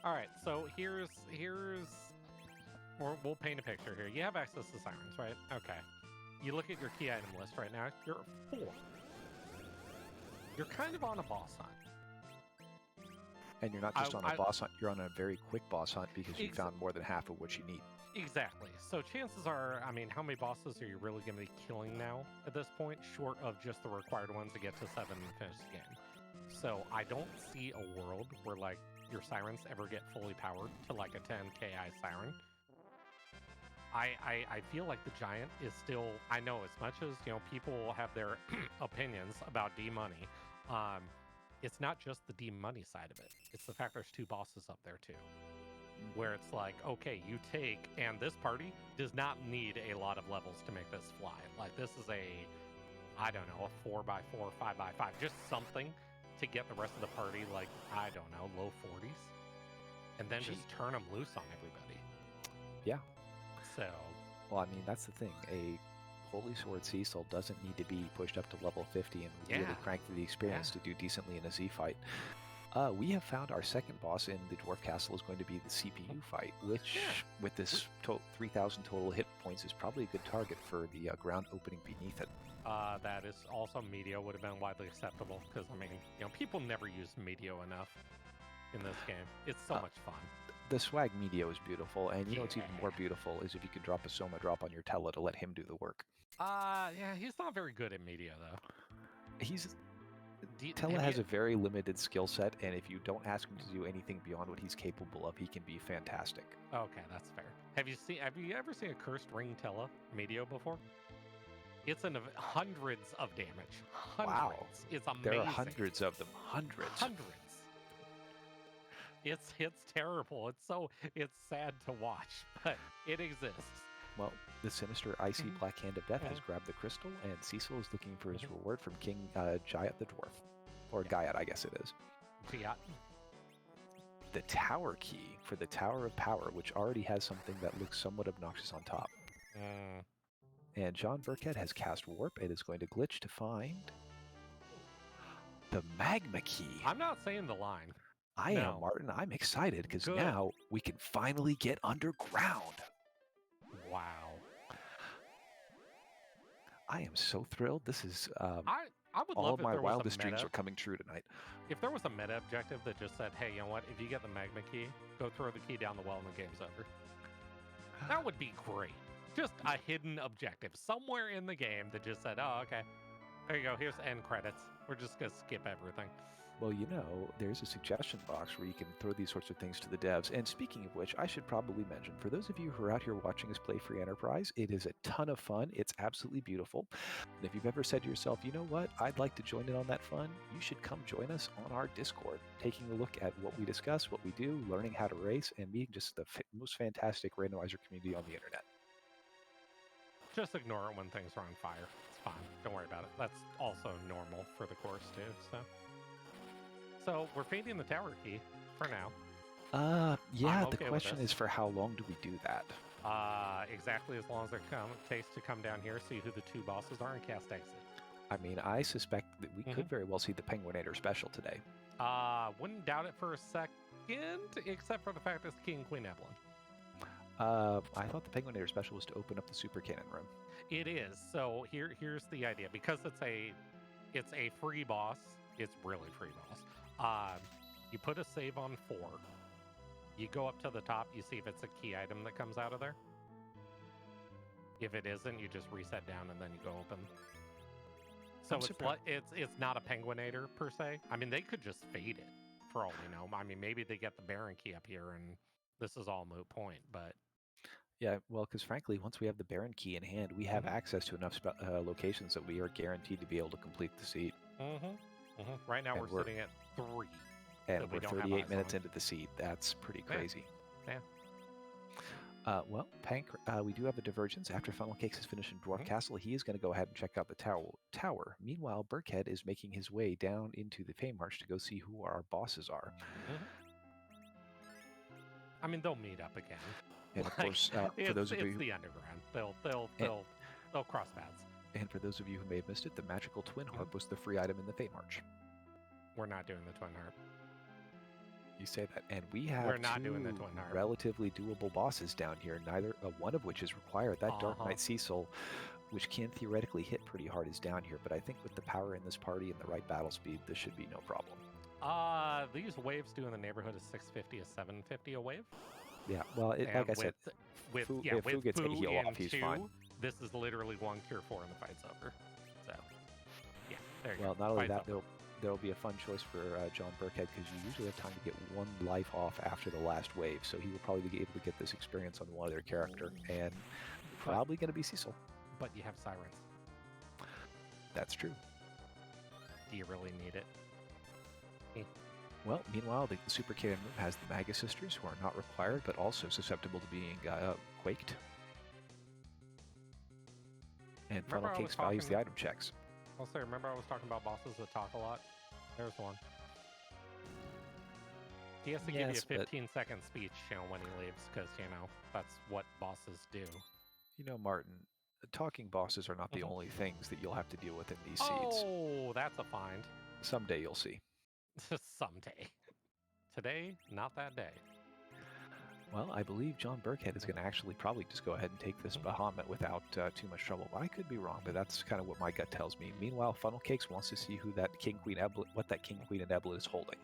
Speaker 2: All right, so here's we'll paint a picture here. You have access to sirens, right? Okay. You look at your key item list right now. You're at 4. You're kind of on a boss hunt.
Speaker 1: And you're not just on a boss hunt, you're on a very quick boss hunt because you found more than half of what you need.
Speaker 2: Exactly. So chances are, I mean, how many bosses are you really going to be killing now at this point, short of just the required ones to get to 7 and finish the game? So I don't see a world where, like, your sirens ever get fully powered to, like, a 10 KI siren. I feel like the giant is still, I know as much as, you know, people have their opinions about D-Money, it's not just the D-Money side of it. It's the fact there's 2 bosses up there, too. Where it's like, okay, you take, and this party does not need a lot of levels to make this fly. Like, this is I don't know, a 4x4, 5x5, just something to get the rest of the party, like, I don't know, low 40s. And then just turn them loose on everybody.
Speaker 1: Yeah.
Speaker 2: So.
Speaker 1: Well, I mean, that's the thing. A Holy Sword Cecil doesn't need to be pushed up to level 50 and really crank through the experience to do decently in a Z fight. We have found our second boss in the Dwarf Castle is going to be the CPU fight, which, with this 3,000 total hit points, is probably a good target for the ground opening beneath it.
Speaker 2: That is also Meteor would have been widely acceptable, because, I mean, you know, people never use Meteor enough in this game. It's so much fun.
Speaker 1: The swag Meteor is beautiful, and you know what's even more beautiful is if you could drop a Soma drop on your Tella to let him do the work.
Speaker 2: Yeah, he's not very good at Meteor, though.
Speaker 1: Tella has a very limited skill set, and if you don't ask him to do anything beyond what he's capable of, he can be fantastic.
Speaker 2: Okay, that's fair. Have you ever seen a Cursed Ring Tella Meteor before? It's in hundreds of damage. Hundreds. Wow. It's amazing.
Speaker 1: There are hundreds of them. Hundreds.
Speaker 2: It's terrible. It's sad to watch, but it exists.
Speaker 1: Well, the sinister icy black hand of death has grabbed the crystal, and Cecil is looking for his reward from King Jayat the dwarf. Or Gaiat, I guess it is.
Speaker 2: Gaiat.
Speaker 1: The tower key for the Tower of Power, which already has something that looks somewhat obnoxious on top. And JohnBirckhead has cast Warp and is going to glitch to find the magma key.
Speaker 2: I'm not saying the line.
Speaker 1: I am,
Speaker 2: No.
Speaker 1: Martin. I'm excited because
Speaker 2: Good.
Speaker 1: now we can finally get underground.
Speaker 2: Wow.
Speaker 1: I am so thrilled. This is
Speaker 2: I would
Speaker 1: all
Speaker 2: love
Speaker 1: of
Speaker 2: if
Speaker 1: my
Speaker 2: there was a
Speaker 1: wildest dreams
Speaker 2: meta.
Speaker 1: are coming true tonight.
Speaker 2: If there was a meta objective that just said, hey, you know what? If you get the magma key, go throw the key down the well and the game's over. That would be great. Just a hidden objective somewhere in the game that just said, oh, okay. There you go. Here's end credits. We're just going to skip everything.
Speaker 1: Well, you know, there's a suggestion box where you can throw these sorts of things to the devs. And speaking of which, I should probably mention, for those of you who are out here watching us play Free Enterprise, it is a ton of fun. It's absolutely beautiful. And if you've ever said to yourself, you know what, I'd like to join in on that fun, you should come join us on our Discord, taking a look at what we discuss, what we do, learning how to race, and meeting just the most fantastic randomizer community on the internet.
Speaker 2: Just ignore it when things are on fire. It's fine. Don't worry about it. That's also normal for the course, too, So we're fading the tower key for now.
Speaker 1: Yeah,
Speaker 2: I'm
Speaker 1: the
Speaker 2: okay with
Speaker 1: question
Speaker 2: this.
Speaker 1: is for how long do we do that?
Speaker 2: Exactly as long as it takes to come down here, see who the two bosses are, and cast exit.
Speaker 1: I mean, I suspect that we could very well see the Penguinator special today.
Speaker 2: Wouldn't doubt it for a second, except for the fact it's King Queen Evelyn.
Speaker 1: I thought the Penguinator special was to open up the super cannon room.
Speaker 2: It is. So here's the idea. Because it's a free boss. It's really free boss. You put a save on 4. You go up to the top. You see if it's a key item that comes out of there. If it isn't, you just reset down and then you go open. So it's not a Penguinator per se. I mean, they could just fade it for all we know. I mean, maybe they get the Baron key up here and this is all moot point, but.
Speaker 1: Yeah, well, because frankly, once we have the Baron key in hand, we have access to enough locations that we are guaranteed to be able to complete the seed.
Speaker 2: Right now we're sitting at 3.
Speaker 1: And we're 38 minutes into the seed. That's pretty crazy.
Speaker 2: Yeah.
Speaker 1: Well, Pank, we do have a divergence. After Funnelcakes has finished in Dwarf Castle, he is going to go ahead and check out the tower. Meanwhile, Birckhead is making his way down into the Fey March to go see who our bosses are.
Speaker 2: I mean, they'll meet up again.
Speaker 1: And of course, for those of you
Speaker 2: who, the underground, they'll cross paths.
Speaker 1: And for those of you who may have missed it, the magical twin harp was the free item in the Fey March.
Speaker 2: We're not doing the twin harp.
Speaker 1: You say that, and we have
Speaker 2: We're not doing the twin harp.
Speaker 1: Relatively doable bosses down here. Neither one of which is required. That Dark Knight Cecil, which can theoretically hit pretty hard, is down here. But I think with the power in this party and the right battle speed, this should be no problem.
Speaker 2: These waves do in the neighborhood of 650 to 750 a wave.
Speaker 1: Yeah, well, like I said,
Speaker 2: with
Speaker 1: Fu gets
Speaker 2: Fu
Speaker 1: a heal off, he's
Speaker 2: 2,
Speaker 1: fine.
Speaker 2: This is literally 1 cure 4 and the fight's over. So, yeah, there you go.
Speaker 1: Well, not only that, there'll be a fun choice for JohnBirckhead because you usually have time to get 1 life off after the last wave, so he will probably be able to get this experience on one other character, and probably going to be Cecil.
Speaker 2: But you have Sirens.
Speaker 1: That's true.
Speaker 2: Do you really need it?
Speaker 1: Well, meanwhile, the Super Cannon room has the Magus Sisters, who are not required, but also susceptible to being quaked. And Funnelcakes values the item checks.
Speaker 2: Also, remember I was talking about bosses that talk a lot? There's one. He has to give you a 15-second speech, when he leaves, because, that's what bosses do.
Speaker 1: You know, Martin, talking bosses are not the only things that you'll have to deal with in these seeds.
Speaker 2: Oh, that's a find.
Speaker 1: Someday you'll see.
Speaker 2: Someday. Today, not that day.
Speaker 1: Well, I believe JohnBirckhead is going to actually probably just go ahead and take this Bahamut without too much trouble. I could be wrong, but that's kind of what my gut tells me. Meanwhile, Funnelcakes wants to see who that what that King Queen and Eblet is holding.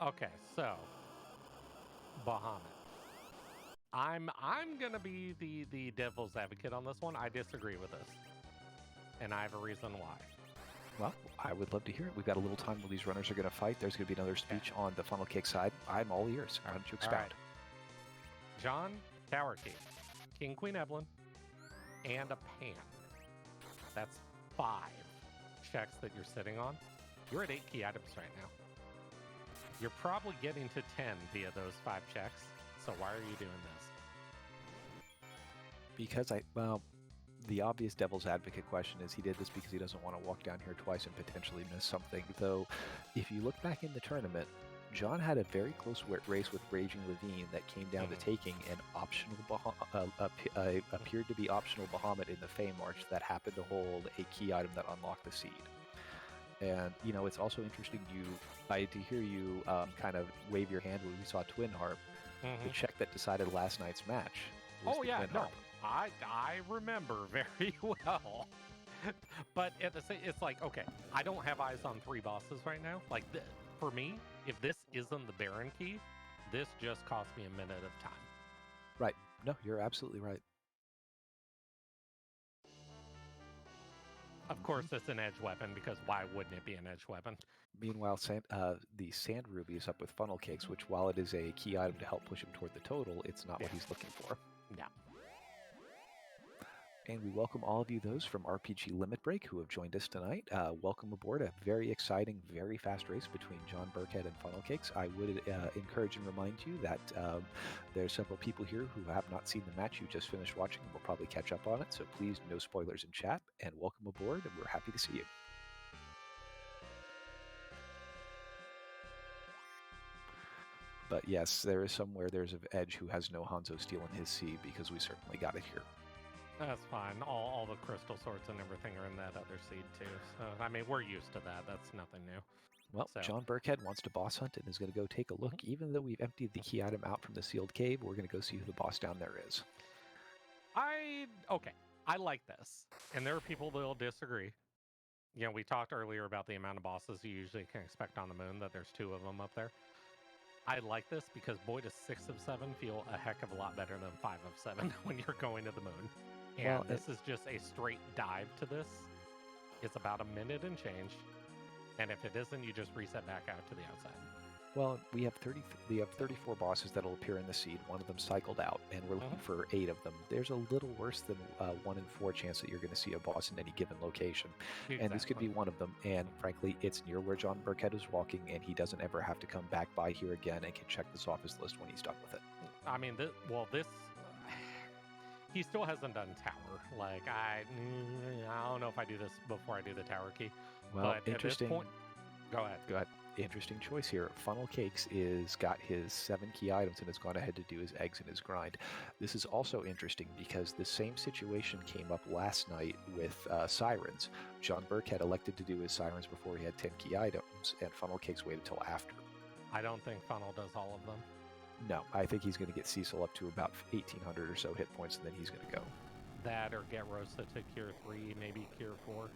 Speaker 2: Okay, so Bahamut. I'm gonna be the devil's advocate on this one. I disagree with this, and I have a reason why.
Speaker 1: Well, I would love to hear it. We've got a little time where these runners are going to fight. There's going to be another speech on the Funnelcake side. I'm all ears. Why don't you expound?
Speaker 2: Right. John, Tower Key, King Queen Evelyn, and a pan. That's 5 checks that you're sitting on. You're at 8 key items right now. You're probably getting to 10 via those 5 checks. So why are you doing this?
Speaker 1: Because the obvious devil's advocate question is he did this because he doesn't want to walk down here twice and potentially miss something. Though, if you look back in the tournament, John had a very close race with Raging Ravine that came down to taking an optional appeared to be optional Bahamut in the Fey March that happened to hold a key item that unlocked the seed. And, you know, it's also interesting to hear you kind of wave your hand when we saw Twin Harp. The check that decided last night's match was
Speaker 2: Oh
Speaker 1: the
Speaker 2: yeah,
Speaker 1: Twin
Speaker 2: no,
Speaker 1: Harp.
Speaker 2: I remember very well. But at the same, it's like, okay, I don't have eyes on 3 bosses right now. Like, for me, if this isn't the Baron key, this just cost me a minute of time.
Speaker 1: Right. No, you're absolutely right.
Speaker 2: Of course, it's an edge weapon, because why wouldn't it be an edge weapon?
Speaker 1: Meanwhile, the Sand Ruby is up with Funnelcakes, which, while it is a key item to help push him toward the total, it's not what he's looking for.
Speaker 2: Yeah.
Speaker 1: And we welcome all of you, those from RPG Limit Break, who have joined us tonight. Welcome aboard a very exciting, very fast race between JohnBirckhead and Funnelcakes. I would encourage and remind you that there are several people here who have not seen the match you just finished watching and will probably catch up on it. So please, no spoilers in chat, and welcome aboard, and we're happy to see you. But yes, there is somewhere there's an Edge who has no Hanzo Steel in his seed, because we certainly got it here.
Speaker 2: That's fine. All the crystal swords and everything are in that other seed too. So, I mean, we're used to that. That's nothing new.
Speaker 1: Well,
Speaker 2: So.
Speaker 1: JohnBirckhead wants to boss hunt and is going to go take a look. Even though we've emptied the key item out from the sealed cave, we're going to go see who the boss down there is.
Speaker 2: Okay, I like this. And there are people that will disagree. You know, we talked earlier about the amount of bosses you usually can expect on the moon, that there's 2 of them up there. I like this because, boy, does 6 of 7 feel a heck of a lot better than 5 of 7 when you're going to the moon. And well, this is just a straight dive to this. It's about a minute and change. And if it isn't, you just reset back out to the outside.
Speaker 1: Well, we have 34 bosses that'll appear in the seed. One of them cycled out, and we're looking for 8 of them. There's a little worse than 1 in 4 chance that you're going to see a boss in any given location. Exactly. And this could be one of them. And frankly, it's near where JohnBirckhead is walking, and he doesn't ever have to come back by here again and can check this off his list when he's done with it.
Speaker 2: I mean, this he still hasn't done tower. Like, I don't know if I do this before I do the tower key.
Speaker 1: Well,
Speaker 2: but
Speaker 1: interesting.
Speaker 2: At this point, go ahead.
Speaker 1: Interesting choice here. Funnelcakes is got his 7 key items and has gone ahead to do his eggs and his grind. This is also interesting because the same situation came up last night with Sirens. JohnBirckhead elected to do his Sirens before he had 10 key items, and Funnelcakes waited till after.
Speaker 2: I don't think Funnel does all of them.
Speaker 1: No, I think he's going to get Cecil up to about 1,800 or so hit points, and then he's going to go.
Speaker 2: That or get Rosa to Cure 3, maybe Cure 4.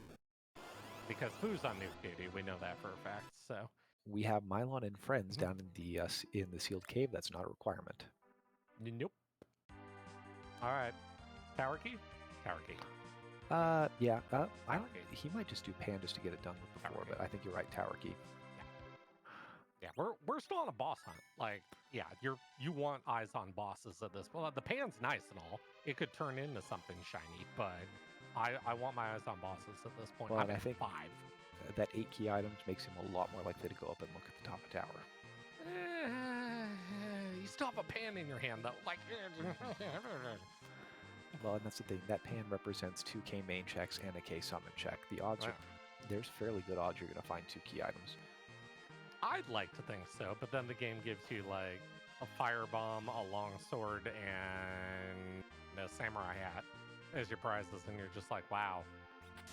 Speaker 2: Because Pooh's on nuke duty, we know that for a fact, so...
Speaker 1: We have Mylon and friends down in the sealed cave. That's not a requirement.
Speaker 2: Nope. All right. Tower key? Tower key.
Speaker 1: Yeah. He might just do Pan just to get it done with before, but I think you're right. Tower key.
Speaker 2: Yeah, we're still on a boss hunt. Like, yeah, you want eyes on bosses at this. Well, the Pan's nice and all. It could turn into something shiny, but I want my eyes on bosses at this point.
Speaker 1: Well,
Speaker 2: I'm
Speaker 1: I think
Speaker 2: 5.
Speaker 1: That 8 key items makes him a lot more likely to go up and look at the top of the tower.
Speaker 2: You still have a Pan in your hand, though. Like,
Speaker 1: well, and that's the thing. That Pan represents 2 K main checks and a K summon check. The odds are, there's fairly good odds you're going to find 2 key items.
Speaker 2: I'd like to think so, but then the game gives you, like, a firebomb, a longsword, and a samurai hat as your prizes, and you're just like, wow.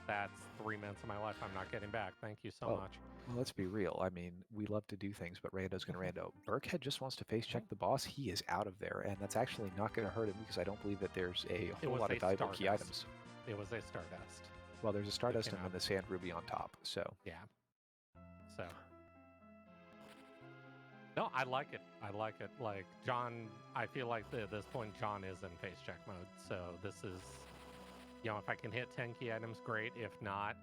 Speaker 2: That's 3 minutes of my life I'm not getting back. Thank you so much.
Speaker 1: Well, let's be real. I mean, we love to do things, but Rando's going to rando. Birckhead just wants to face check the boss. He is out of there, and that's actually not going to hurt him because I don't believe that there's a whole lot of valuable key items.
Speaker 2: It was a Stardust.
Speaker 1: Well, there's a Stardust and then the Sand Ruby on top, so.
Speaker 2: Yeah. So. No, I like it. I like it. Like, John, I feel like at this point, John is in face check mode, so this is... You know, if I can hit 10 key items, great. If not,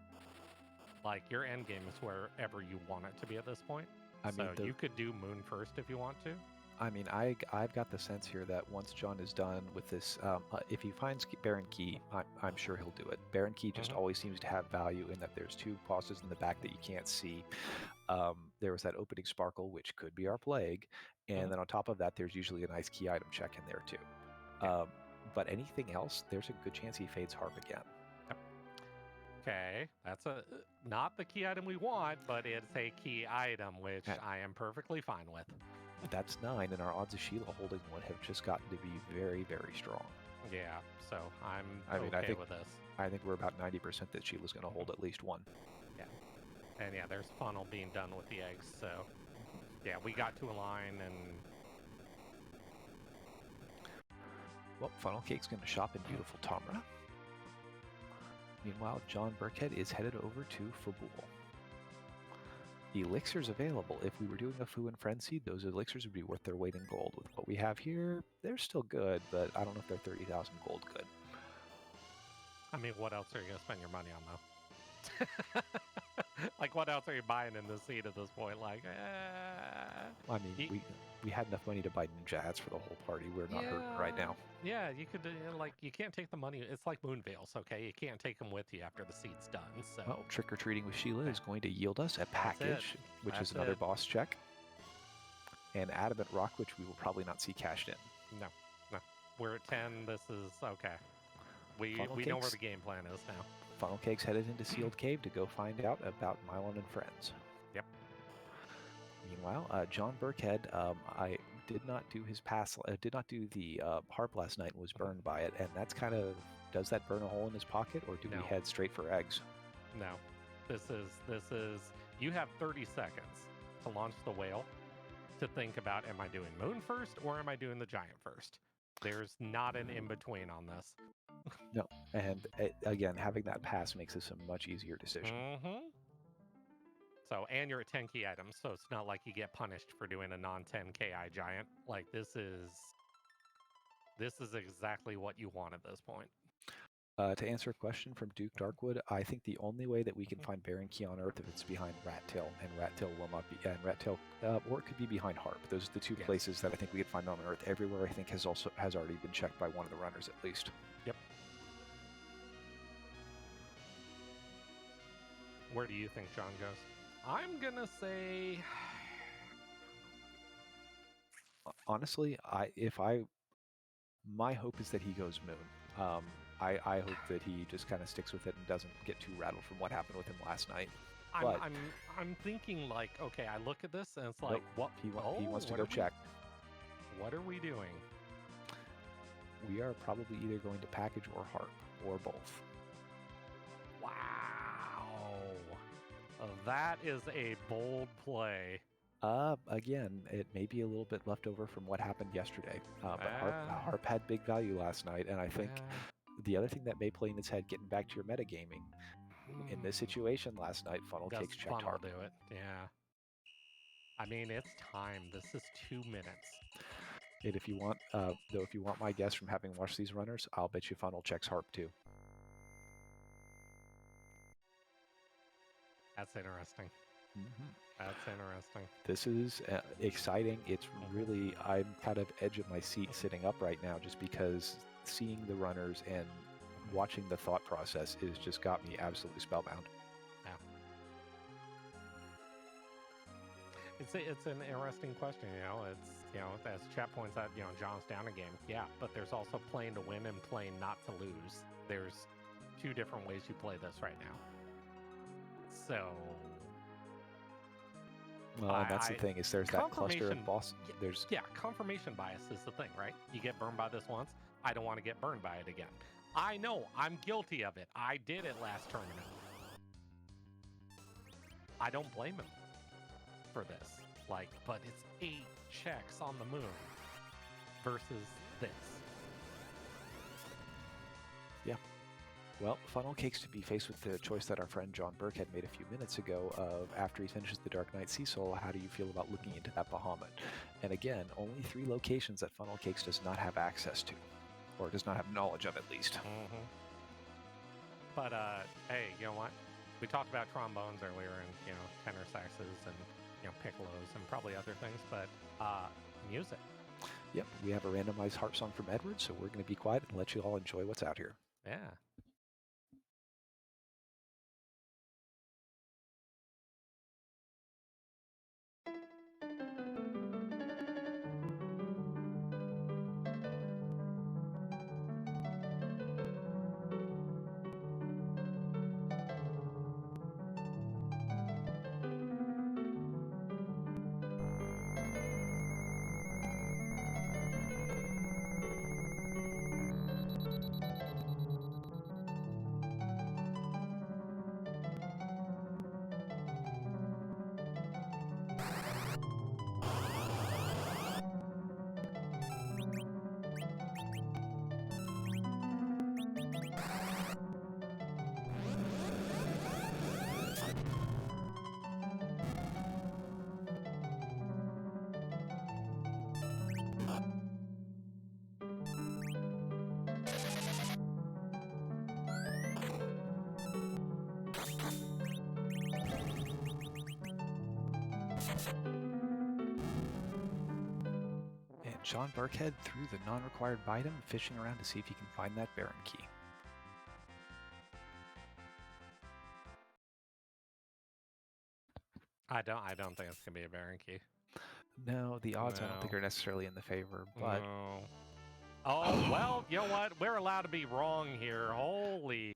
Speaker 2: like, your end game is wherever you want it to be at this point. I mean, you could do Moon first if you want to.
Speaker 1: I mean, I've got the sense here that once John is done with this, if he finds Baron Key, I'm sure he'll do it. Baron Key just always seems to have value in that there's 2 bosses in the back that you can't see. There was that opening sparkle, which could be our plague, and then on top of that, there's usually a nice key item check in there too. But anything else, there's a good chance he fades Harp again.
Speaker 2: Okay, that's not the key item we want, but it's a key item, which I am perfectly fine with.
Speaker 1: That's 9, and our odds of Sheila holding one have just gotten to be very, very strong.
Speaker 2: Yeah, so I think
Speaker 1: with this. I think we're about 90% that Sheila's going to hold at least one.
Speaker 2: Yeah. And yeah, there's funnel being done with the eggs. So yeah, we got to a line and...
Speaker 1: Well, Funnelcake's going to shop in beautiful Tamra. Meanwhile, JohnBirckhead is headed over to Fabul. Elixirs available. If we were doing a Fu and Frenzy, those elixirs would be worth their weight in gold. With what we have here, they're still good, but I don't know if they're 30,000 gold good.
Speaker 2: I mean, what else are you going to spend your money on, though? Like, what else are you buying in this seat at this point? Like,
Speaker 1: I mean, we had enough money to buy ninja hats for the whole party. We're not hurting right now.
Speaker 2: Yeah, you could, like, you can't take the money. It's like moon veils, okay? You can't take them with you after the seat's done, so...
Speaker 1: Well, trick-or-treating with Sheila is going to yield us a package, which is another boss check, and Adamant Rock, which we will probably not see cashed in.
Speaker 2: No. We're at 10. This is... okay. We know where the game plan is now.
Speaker 1: Funnelcakes headed into Sealed Cave to go find out about Mylon and friends.
Speaker 2: Yep.
Speaker 1: Meanwhile, JohnBirckhead, I did not do his did not do the harp last night and was burned by it, and that's kind of, does that burn a hole in his pocket, or do we head straight for eggs?
Speaker 2: No. This is you have 30 seconds to launch the whale to think about, am I doing moon first or am I doing the giant first? There's not an in-between on this.
Speaker 1: No, and again, having that pass makes this a much easier decision.
Speaker 2: So, and you're at 10 key items, so it's not like you get punished for doing a non-10 KI giant. Like, this is exactly what you want at this point.
Speaker 1: To answer a question from Duke Darkwood, I think the only way that we can find Baron Key on Earth if it's behind Rattail, and Rattail will not be, and Rattail, or it could be behind Harp. Those are the two places that I think we could find on Earth. Everywhere I think has already been checked by one of the runners at least.
Speaker 2: Yep. Where do you think John goes? I'm gonna say,
Speaker 1: honestly, my hope is that he goes Moon. I hope that he just kind of sticks with it and doesn't get too rattled from what happened with him last night.
Speaker 2: I'm thinking, like, okay, I look at this and it's like,
Speaker 1: nope, what he wants to go check.
Speaker 2: What are we doing?
Speaker 1: We are probably either going to package or harp, or both.
Speaker 2: Wow. That is a bold play.
Speaker 1: Again, it may be a little bit left over from what happened yesterday. But harp had big value last night, and I think the other thing that may play in its head, getting back to your metagaming, in this situation last night, Funnelcakes checked harp.
Speaker 2: Do it, yeah. I mean, it's time. This is 2 minutes.
Speaker 1: And if you want, if you want my guess from having watched these runners, I'll bet you Funnel checks harp too.
Speaker 2: That's interesting. That's interesting.
Speaker 1: This is exciting. It's really, I'm kind of edge of my seat sitting up right now just because seeing the runners and watching the thought process is just got me absolutely spellbound.
Speaker 2: Yeah. It's an interesting question, as chat points out, John's down a game. Yeah, but there's also playing to win and playing not to lose. There's 2 different ways you play this right now. So...
Speaker 1: Well, and that's the thing, is there's that cluster of bosses.
Speaker 2: Confirmation bias is the thing, right? You get burned by this once, I don't want to get burned by it again. I know, I'm guilty of it. I did it last tournament. I don't blame him for this. But it's 8 checks on the moon versus this. Yeah.
Speaker 1: Well, Funnelcakes to be faced with the choice that our friend JohnBirckhead made a few minutes ago of, after he finishes the Dark Knight Sea Soul, how do you feel about looking into that Bahamut? And again, only 3 locations that Funnelcakes does not have access to, or does not have knowledge of at least.
Speaker 2: But, hey, you know what? We talked about trombones earlier and, tenor saxes and, piccolos and probably other things, but music.
Speaker 1: Yep, we have a randomized harp song from Edward, so we're going to be quiet and let you all enjoy what's out here.
Speaker 2: Yeah.
Speaker 1: And JohnBirckhead threw the non-required item, fishing around to see if he can find that Baron key.
Speaker 2: I don't think it's gonna be a Baron key.
Speaker 1: No, the odds I don't think are necessarily in the favor, but...
Speaker 2: No. Oh, well, you know what? We're allowed to be wrong here. Holy...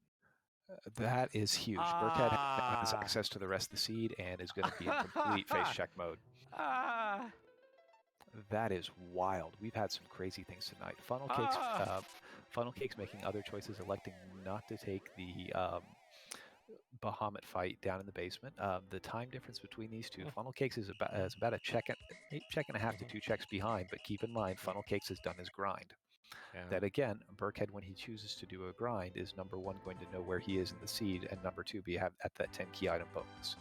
Speaker 1: that is huge. Birckhead now has access to the rest of the seed and is going to be in complete face check mode. That is wild. We've had some crazy things tonight. Funnelcakes making other choices, electing not to take the Bahamut fight down in the basement. The time difference between these two, Funnelcakes is about a check and a half to 2 checks behind, but keep in mind, Funnelcakes has done his grind.
Speaker 2: Yeah.
Speaker 1: That again, Birckhead, when he chooses to do a grind, is number 1 going to know where he is in the seed, and number 2 be at that 10 key item bonus.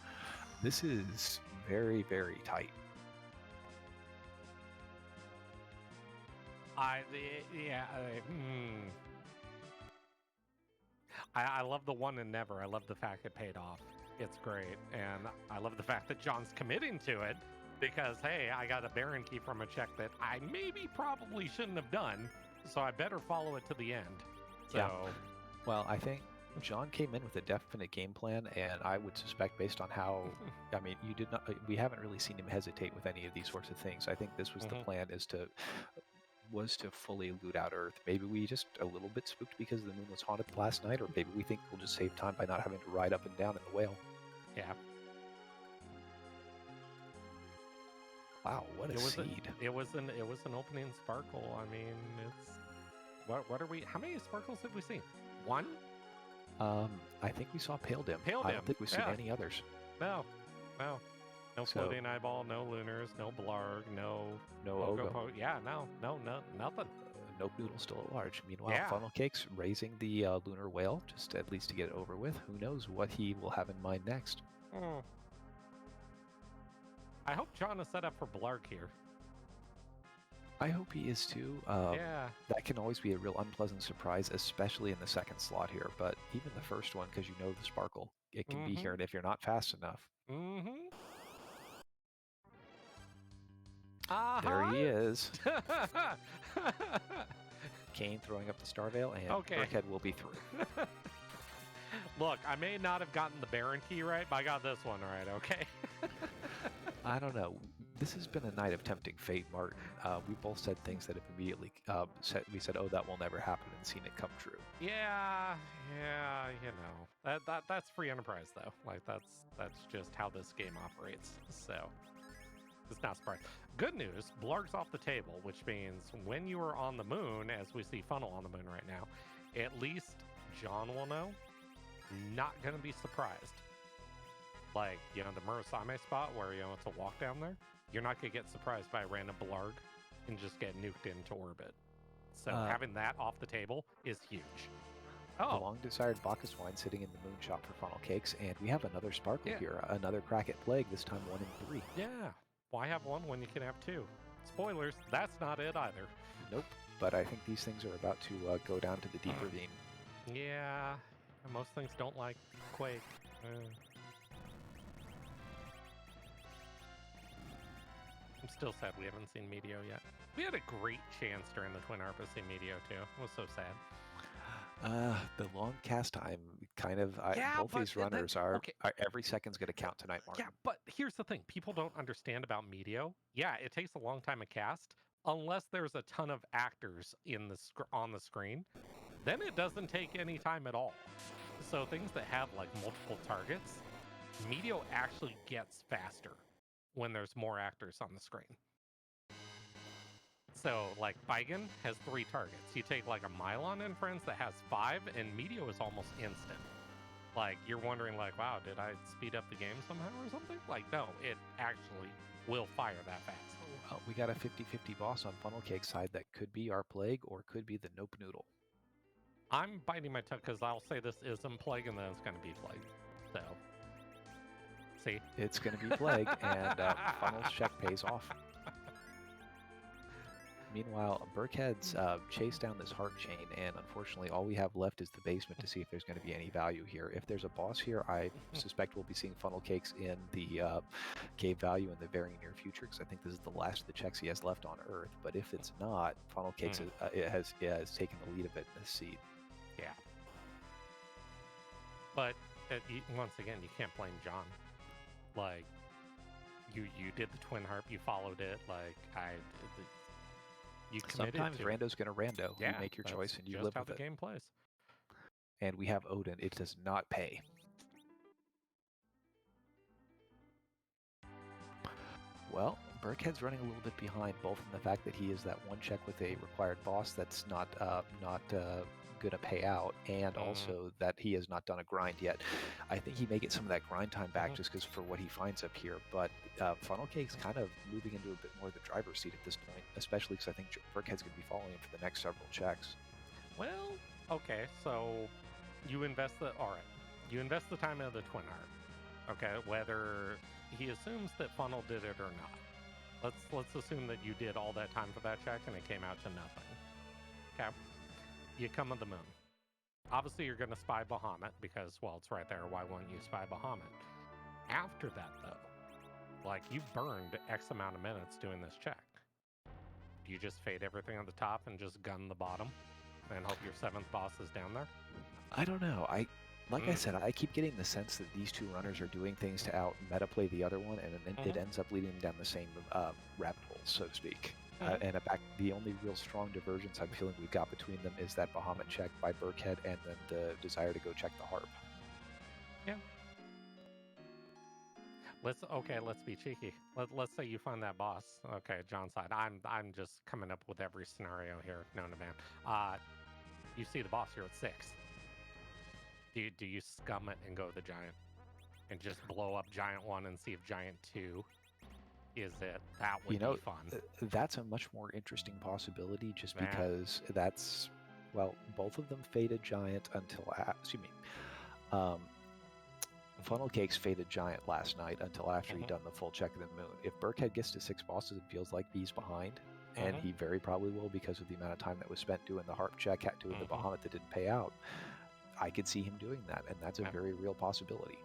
Speaker 1: This is very, very tight.
Speaker 2: I love the one and never. I love the fact it paid off. It's great, and I love the fact that John's committing to it because hey, I got a Baron key from a check that I probably shouldn't have done. So I better follow it to the end. So,
Speaker 1: yeah. Well, I think John came in with a definite game plan, and I would suspect, based on how, I mean, we haven't really seen him hesitate with any of these sorts of things. I think this was the plan, was to fully loot out Earth. Maybe we just a little bit spooked because the moon was haunted last night, or maybe we think we'll just save time by not having to ride up and down in the whale.
Speaker 2: Yeah.
Speaker 1: Wow, what a seed!
Speaker 2: It was an opening sparkle. I mean, it's what are we? How many sparkles have we seen? 1.
Speaker 1: I think we saw Pale Dim. I don't think we've seen any others.
Speaker 2: No. No floating eyeball, no lunars, no blarg, no
Speaker 1: Ogo.
Speaker 2: Yeah, no, nothing.
Speaker 1: Nope Noodle still at large. Meanwhile, Funnelcakes raising the lunar whale, just at least to get it over with. Who knows what he will have in mind next?
Speaker 2: I hope John is set up for blarg here.
Speaker 1: I hope he is too. That can always be a real unpleasant surprise, especially in the second slot here. But even the first one, because you know the sparkle, it can be here, and if you're not fast enough. There he is. Kane throwing up the Star Veil, and Birckhead will be through.
Speaker 2: Look, I may not have gotten the Baron key right, but I got this one right, okay?
Speaker 1: I don't know. This has been a night of tempting fate, Martin. We both said things that have immediately we said, oh, that will never happen, and seen it come true.
Speaker 2: Yeah, you know. That's free enterprise, though. Like, that's just how this game operates. So, it's not surprising. Good news, blarg's off the table, which means when you are on the moon, as we see Funnel on the moon right now, at least John will know. Not going to be surprised. Like, you know, the Murasame spot where, you know, it's a walk down there, you're not going to get surprised by a random blarg and just get nuked into orbit. So having that off the table is huge.
Speaker 1: The long-desired Bacchus wine sitting in the moon shop for Funnelcakes, and we have another sparkle here, another crack at Plague, this time 1 and 3.
Speaker 2: Yeah, why have 1 when you can have 2? Spoilers, that's not it either.
Speaker 1: Nope, but I think these things are about to go down to the deep ravine.
Speaker 2: Yeah, most things don't like Quake. I'm still sad we haven't seen Meteo yet. We had a great chance during the Twin Harp to see Meteo too. It was so sad.
Speaker 1: The long cast time, kind of. Both these runners are every second's going to count tonight, Martin.
Speaker 2: Yeah, but here's the thing: people don't understand about Meteo. Yeah, it takes a long time to cast, unless there's a ton of actors on the screen. Then it doesn't take any time at all. So things that have like multiple targets, Meteo actually gets faster when there's more actors on the screen. So, like, Baigen has 3 targets. You take, like, a Mylon and Friends that has 5, and Meteo is almost instant. Like, you're wondering, like, wow, did I speed up the game somehow or something? Like, no, it actually will fire that fast.
Speaker 1: Well, we got a 50-50 boss on Funnelcake's side that could be our Plague or could be the Nope Noodle.
Speaker 2: I'm biting my tongue because I'll say this isn't Plague, and then it's going to be Plague. So, see?
Speaker 1: It's going to be Plague, and Funnel's check pays off. Meanwhile, Birckhead's chased down this heart chain, and unfortunately, all we have left is the basement to see if there's going to be any value here. If there's a boss here, I suspect we'll be seeing Funnelcakes in the cave value in the very near future, because I think this is the last of the checks he has left on Earth. But if it's not, Funnelcakes has taken the lead a bit in this seed.
Speaker 2: Yeah. But once again, you can't blame John. Like, you did the twin harp, you followed it. Like, you committed.
Speaker 1: Sometimes rando's gonna rando.
Speaker 2: Yeah,
Speaker 1: you make your choice and you live
Speaker 2: just how
Speaker 1: with
Speaker 2: the
Speaker 1: it.
Speaker 2: game plays.
Speaker 1: And we have Odin. It does not pay. Well, Birckhead's running a little bit behind, both in the fact that he is that one check with a required boss that's not going to pay out, and also that he has not done a grind yet. I think he may get some of that grind time back just because for what he finds up here, but Funnelcake's kind of moving into a bit more of the driver's seat at this point, especially because I think Birckhead's going to be following him for the next several checks.
Speaker 2: Well, okay, so you invest the time into the twin harp. Okay, whether he assumes that Funnel did it or not. Let's assume that you did all that time for that check and it came out to nothing. Okay. You come to the moon. Obviously, you're going to spy Bahamut because, well, it's right there. Why wouldn't you spy Bahamut? After that, though, like, you've burned X amount of minutes doing this check. Do you just fade everything on the top and just gun the bottom and hope your 7th boss is down there?
Speaker 1: I don't know. Like I said, I keep getting the sense that these two runners are doing things to out-meta play the other one, and then it ends up leading them down the same rabbit hole, so to speak. And the only real strong divergence I'm feeling we've got between them is that Bahamut check by Birckhead and then the desire to go check the harp.
Speaker 2: Yeah. Let's be cheeky. Let's say you find that boss. Okay, John's side. I'm just coming up with every scenario here known to man. You see the boss here at 6. Do you scum it and go the giant and just blow up giant 1 and see if giant 2 is it? That would be fun.
Speaker 1: That's a much more interesting possibility just because that's, well, both of them faded giant until, Funnelcakes faded giant last night until after he'd done the full check of the moon. If Birckhead gets to 6 bosses, it feels like he's behind, and he very probably will because of the amount of time that was spent doing the harp check, doing the Bahamut that didn't pay out. I could see him doing that, and that's a very real possibility.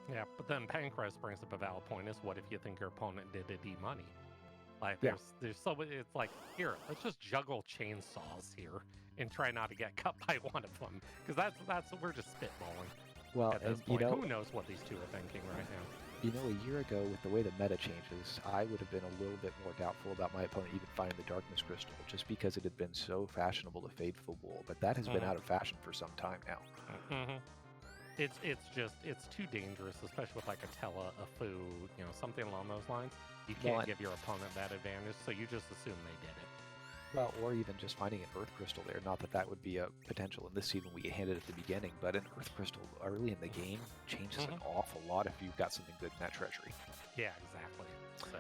Speaker 2: Yeah, but then Pancras brings up a valid point: is what if you think your opponent did a D-money? Like, there's so it's like, here, let's just juggle chainsaws here and try not to get cut by one of them, because that's we're just spitballing.
Speaker 1: Well,
Speaker 2: at this point. Who knows what these two are thinking right now?
Speaker 1: A year ago, with the way the meta changes, I would have been a little bit more doubtful about my opponent even finding the Darkness Crystal, just because it had been so fashionable to fade Fabul, but that has been out of fashion for some time now.
Speaker 2: It's too dangerous, especially with like a Tella, a Fu, something along those lines. You can't give your opponent that advantage, so you just assume they did it.
Speaker 1: Well, or even just finding an Earth Crystal there. Not that that would be a potential in this seed when we get handed at the beginning, but an Earth Crystal early in the game changes an awful lot if you've got something good in that treasury.
Speaker 2: Yeah, exactly. So,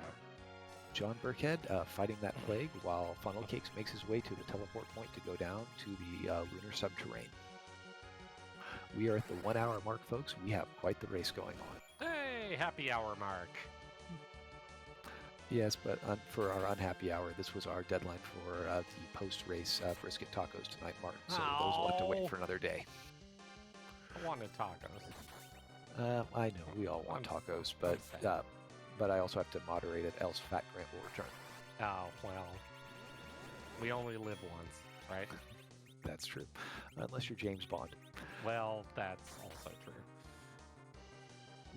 Speaker 1: JohnBirckhead fighting that plague while Funnelcakes makes his way to the teleport point to go down to the Lunar subterrain. We are at the 1 hour mark, folks. We have quite the race going on.
Speaker 2: Hey, happy hour mark.
Speaker 1: Yes, but for our unhappy hour, this was our deadline for the post-race brisket tacos tonight, Martin. So those will have to wait for another day.
Speaker 2: I wanted tacos.
Speaker 1: I know, we all want tacos, but I also have to moderate it, else Fat Grant will return.
Speaker 2: Oh, well. We only live once, right?
Speaker 1: That's true. Unless you're James Bond.
Speaker 2: Well, that's also true.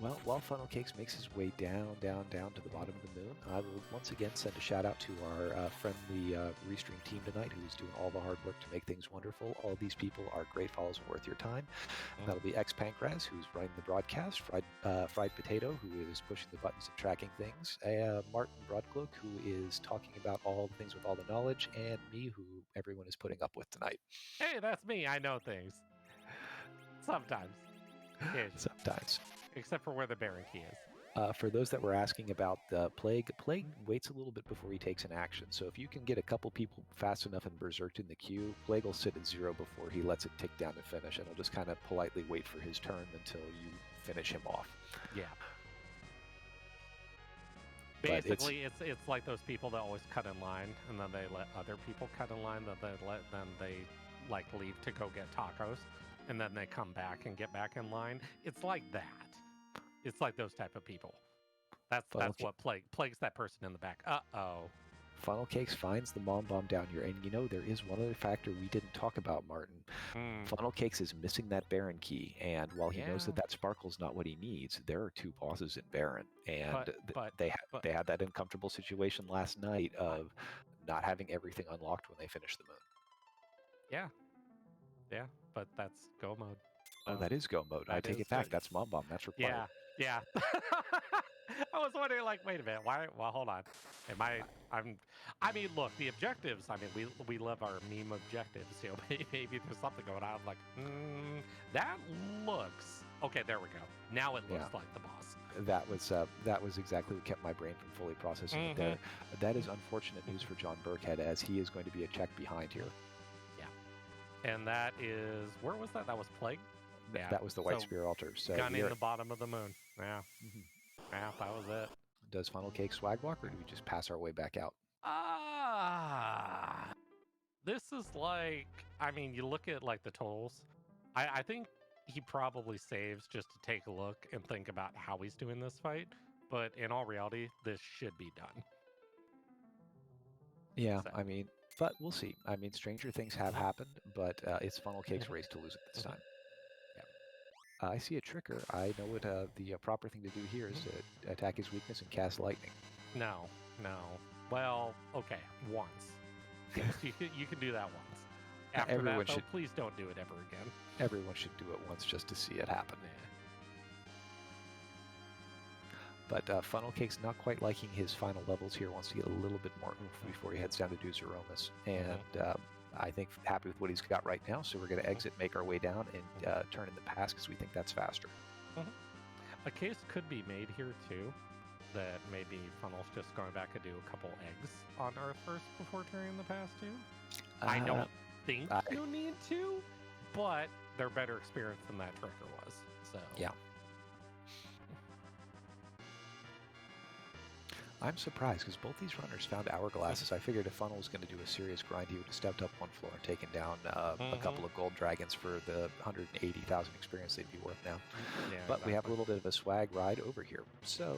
Speaker 1: Well, while Funnelcakes makes his way down to the bottom of the moon, I will once again send a shout out to our friendly restream team tonight, who's doing all the hard work to make things wonderful. All these people are great follows and worth your time. That'll be X Pancras, who's running the broadcast, Fried Potato, who is pushing the buttons and tracking things, Martin Broadcloak, who is talking about all the things with all the knowledge, and me, who everyone is putting up with tonight.
Speaker 2: Hey, that's me. I know things. Sometimes.
Speaker 1: Sometimes.
Speaker 2: Except for where the Baron key is.
Speaker 1: For those that were asking about the Plague waits a little bit before he takes an action. So if you can get a couple people fast enough and berserked in the queue, Plague will sit at 0 before he lets it tick down to finish, and he'll just kind of politely wait for his turn until you finish him off.
Speaker 2: Yeah. Basically, it's like those people that always cut in line, and then they let other people cut in line. Then they like leave to go get tacos, and then they come back and get back in line. It's like that. It's like those type of people. That's what plagues that person in the back.
Speaker 1: Funnelcakes finds the mom bomb down here, and there is one other factor we didn't talk about, Martin. Funnelcakes is missing that Baron key, and while he knows that sparkle's not what he needs, there are 2 bosses in Baron, and they had that uncomfortable situation last night of not having everything unlocked when they finish the moon.
Speaker 2: Yeah, but that's go mode.
Speaker 1: Oh, that is go mode. I take it back. That's mom bomb. That's required.
Speaker 2: Yeah. I was wondering, like, wait a minute, why? Well, hold on. I mean, look, the objectives. I mean, we love our meme objectives. Maybe there's something going on. Like, that looks okay. There we go. Now it looks like the boss.
Speaker 1: That was exactly what kept my brain from fully processing it there. That is unfortunate news for JohnBirckhead, as he is going to be a check behind here.
Speaker 2: Yeah, and that is, where was that? That was Plague.
Speaker 1: Yeah. That was the White Spear Altar. So
Speaker 2: gunning the bottom of the moon. Yeah. Yeah, that was it.
Speaker 1: Does Funnelcake swag walk, or do we just pass our way back out?
Speaker 2: This is like, I mean, you look at like the totals. I think he probably saves just to take a look and think about how he's doing this fight. But in all reality, this should be done.
Speaker 1: Yeah, so. I mean, but we'll see. I mean, stranger things have happened, but it's Funnelcake's race to lose it this time. I see a Tricker. I know what the proper thing to do here is to attack his weakness and cast lightning.
Speaker 2: No. Well, okay, once. Yes, you can do that once. After
Speaker 1: everyone
Speaker 2: that, though, please don't do it ever again.
Speaker 1: Everyone should do it once just to see it happen. But Funnelcake's not quite liking his final levels here. Wants to get a little bit more oomph before he heads down to do Zeromus. And I think happy with what he's got right now. So we're going to exit, make our way down, and turn in the pass because we think that's faster.
Speaker 2: A case could be made here too, that maybe Funnel's just going back to do a couple eggs on Earth first before turning the pass too. I don't think you need to, but they're better experience than that Tricker was. So
Speaker 1: yeah. I'm surprised because both these runners found hourglasses. I figured if Funnel was going to do a serious grind, he would have stepped up one floor and taken down a couple of gold dragons for the 180,000 experience they'd be worth now. Yeah, but we have a little bit of a swag ride over here. So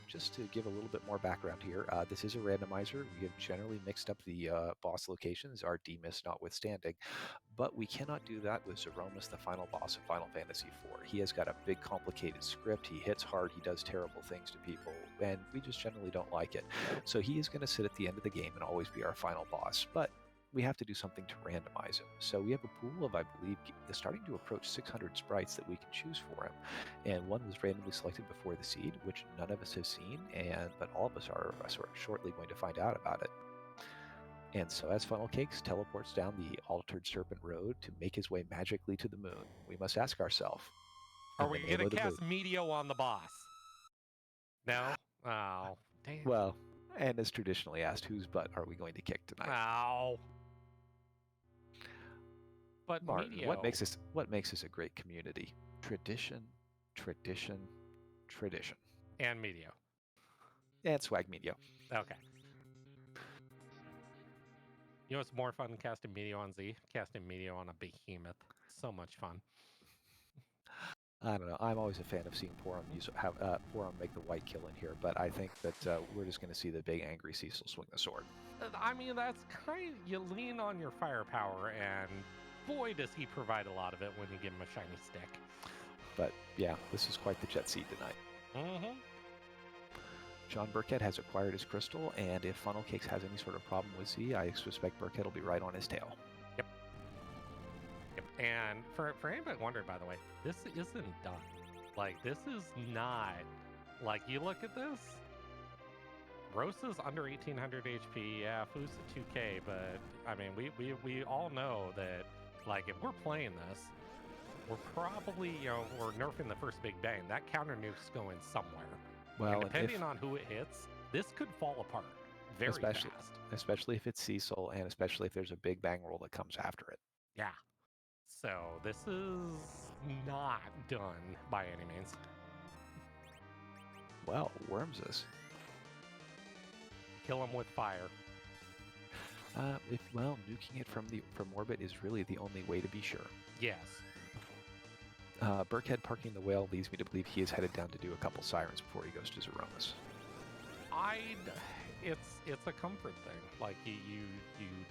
Speaker 1: just to give a little bit more background here, this is a randomizer. We have generally mixed up the boss locations, our demiss notwithstanding, but we cannot do that with Zeromus, the final boss of Final Fantasy IV. He has got a big, complicated script. He hits hard. He does terrible things to people, and we just generally don't like it. So he is going to sit at the end of the game and always be our final boss, but we have to do something to randomize him. So we have a pool of, I believe, starting to approach 600 sprites that we can choose for him. And one was randomly selected before the seed, which none of us have seen, but all of us are sort of shortly going to find out about it. And so as Funnelcakes teleports down the Altered Serpent Road to make his way magically to the moon, we must ask ourselves,
Speaker 2: are we going to cast Meteo on the boss? No? Oh, damn.
Speaker 1: Well, and as traditionally asked, whose butt are we going to kick tonight?
Speaker 2: Ow. But
Speaker 1: Martin,
Speaker 2: Meteo...
Speaker 1: what makes us a great community? Tradition, tradition, tradition.
Speaker 2: And Meteo.
Speaker 1: And swag Meteo.
Speaker 2: Okay. You know what's more fun than casting Meteo on Z? Casting Meteo on a behemoth. So much fun.
Speaker 1: I don't know. I'm always a fan of seeing Poron make the white kill in here, but I think that we're just going to see the big angry Cecil swing the sword.
Speaker 2: I mean, that's kind of, you lean on your firepower, and boy, does he provide a lot of it when you give him a shiny stick.
Speaker 1: But yeah, this is quite the jet seat tonight. JohnBirckhead has acquired his crystal, and if Funnelcakes has any sort of problem with Z, I suspect Birckhead will be right on his tail.
Speaker 2: Yep. And for anybody wondering, by the way, this isn't done. Like, this is not, like, you look at this, Rosa's under 1800 HP, yeah, Foos at 2k, but, I mean, we all know that, like, if we're playing this, we're probably, we're nerfing the first big bang. That counter nuke's going somewhere. Well, and depending on who it hits, this could fall apart very fast.
Speaker 1: Especially if it's Cecil, and especially if there's a big bang roll that comes after it.
Speaker 2: Yeah. So this is not done by any means.
Speaker 1: Well, Worms is.
Speaker 2: kill him with fire.
Speaker 1: Well, nuking it from orbit is really the only way to be sure.
Speaker 2: Yes.
Speaker 1: Birckhead parking the whale leads me to believe he is headed down to do a couple sirens before he goes to Zeromus.
Speaker 2: It's a comfort thing. Like you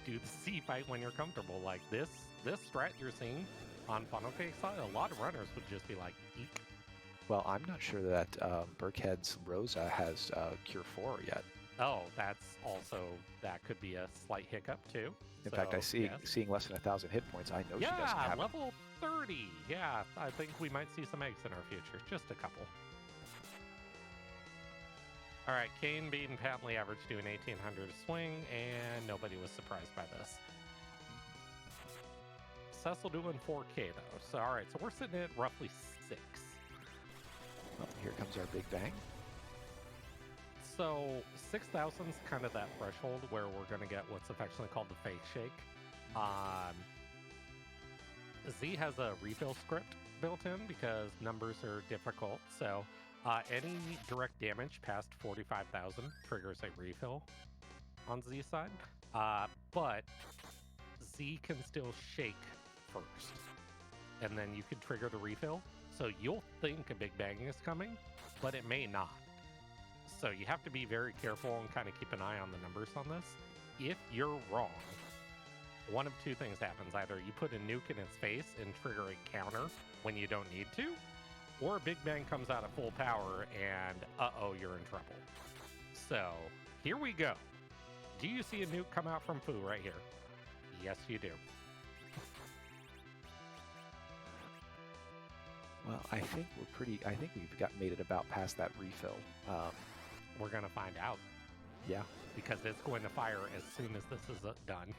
Speaker 2: do the sea fight when you're comfortable. Like this strat you're seeing on Funnelcakes side, a lot of runners would just be like, eek.
Speaker 1: Well, I'm not sure that Birckhead's Rosa has Cure 4 yet.
Speaker 2: Oh, that could be a slight hiccup too.
Speaker 1: In fact, seeing less than 1,000 hit points, I know she doesn't have it.
Speaker 2: Level 30. Yeah, I think we might see some eggs in our future. Just a couple. All right, Kane beating Patley average doing 1,800 swing, and nobody was surprised by this. Cecil doing 4K though. So all right, so we're sitting at roughly 6.
Speaker 1: Well, here comes our big bang.
Speaker 2: So 6,000 is kind of that threshold where we're going to get what's affectionately called the fake shake. Z has a refill script built in because numbers are difficult. So any direct damage past 45,000 triggers a refill on Z side. But Z can still shake first, and then you can trigger the refill. So you'll think a big bang is coming, but it may not. So you have to be very careful and kind of keep an eye on the numbers on this. If you're wrong, one of two things happens. Either you put a nuke in its face and trigger a counter when you don't need to, or a big bang comes out at full power and uh-oh, you're in trouble. So here we go. Do you see a nuke come out from Foo right here? Yes, you do.
Speaker 1: Well, I think we've made it about past that refill.
Speaker 2: We're going to find out.
Speaker 1: Yeah.
Speaker 2: Because it's going to fire as soon as this is done.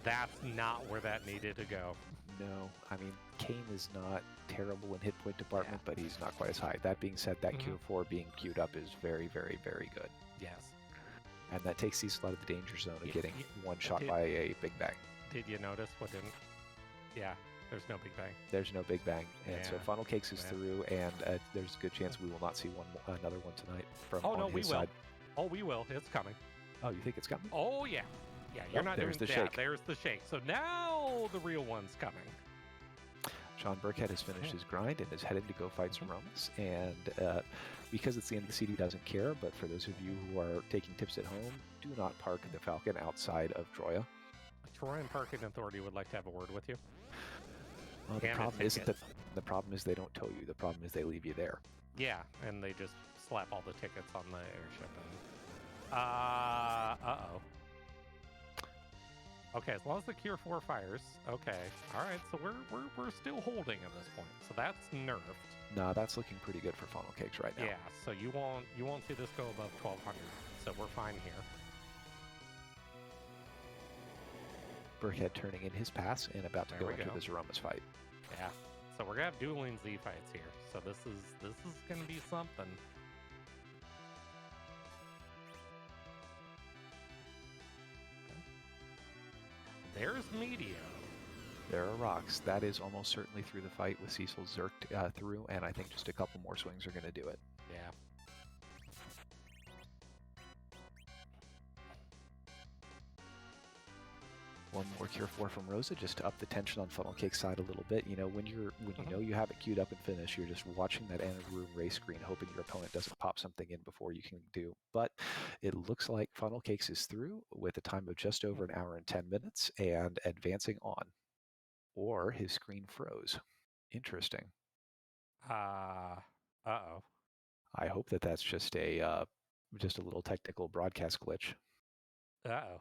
Speaker 2: That's not where that needed to go.
Speaker 1: No, I mean, Kane is not terrible in hit point department, but he's not quite as high. That being said, that Cure 4 being queued up is very, very, very good.
Speaker 2: Yes.
Speaker 1: And that takes Cecil out of the danger zone of getting one shot by a big bang.
Speaker 2: Did you notice what didn't? Yeah. There's no big bang.
Speaker 1: There's no big bang, and so Funnelcakes is through, and there's a good chance we will not see another one tonight from on his side.
Speaker 2: Oh, we will. It's coming.
Speaker 1: Oh, you think it's coming?
Speaker 2: Oh, yeah. Yeah, you're not
Speaker 1: there's
Speaker 2: doing
Speaker 1: the shake.
Speaker 2: There's the shake. So now the real one's coming.
Speaker 1: JohnBirckhead has finished his grind and is headed to go fight Zeromus, and because it's the end of the seed, he doesn't care, but for those of you who are taking tips at home, do not park the Falcon outside of Troya.
Speaker 2: Troyan Parking Authority would like to have a word with you.
Speaker 1: Well, the problem is they don't tow you. The problem is they leave you there.
Speaker 2: Yeah, and they just slap all the tickets on the airship. And okay, as long as the Cure 4 fires. Okay, all right. So we're still holding at this point. So that's nerfed.
Speaker 1: No, that's looking pretty good for Funnelcakes right now.
Speaker 2: Yeah. So you won't see this go above 1,200. So we're fine here.
Speaker 1: Birckhead turning in his pass and about to go into the Zeromus fight.
Speaker 2: Yeah. So we're gonna have dueling Z fights here. So this is gonna be something. Okay. There's Meteor.
Speaker 1: There are rocks. That is almost certainly through the fight with Cecil zerked through, and I think just a couple more swings are going to do it.
Speaker 2: Yeah.
Speaker 1: One more Cure 4 from Rosa just to up the tension on Funnelcake's side a little bit. You know, when you know you have it queued up and finished, you're just watching that end of room race screen, hoping your opponent doesn't pop something in before you can do. But it looks like Funnelcakes is through with a time of just over an hour and 10 minutes and advancing on. Or his screen froze. Interesting.
Speaker 2: Uh-oh.
Speaker 1: I hope that that's just a little technical broadcast glitch.
Speaker 2: Uh-oh.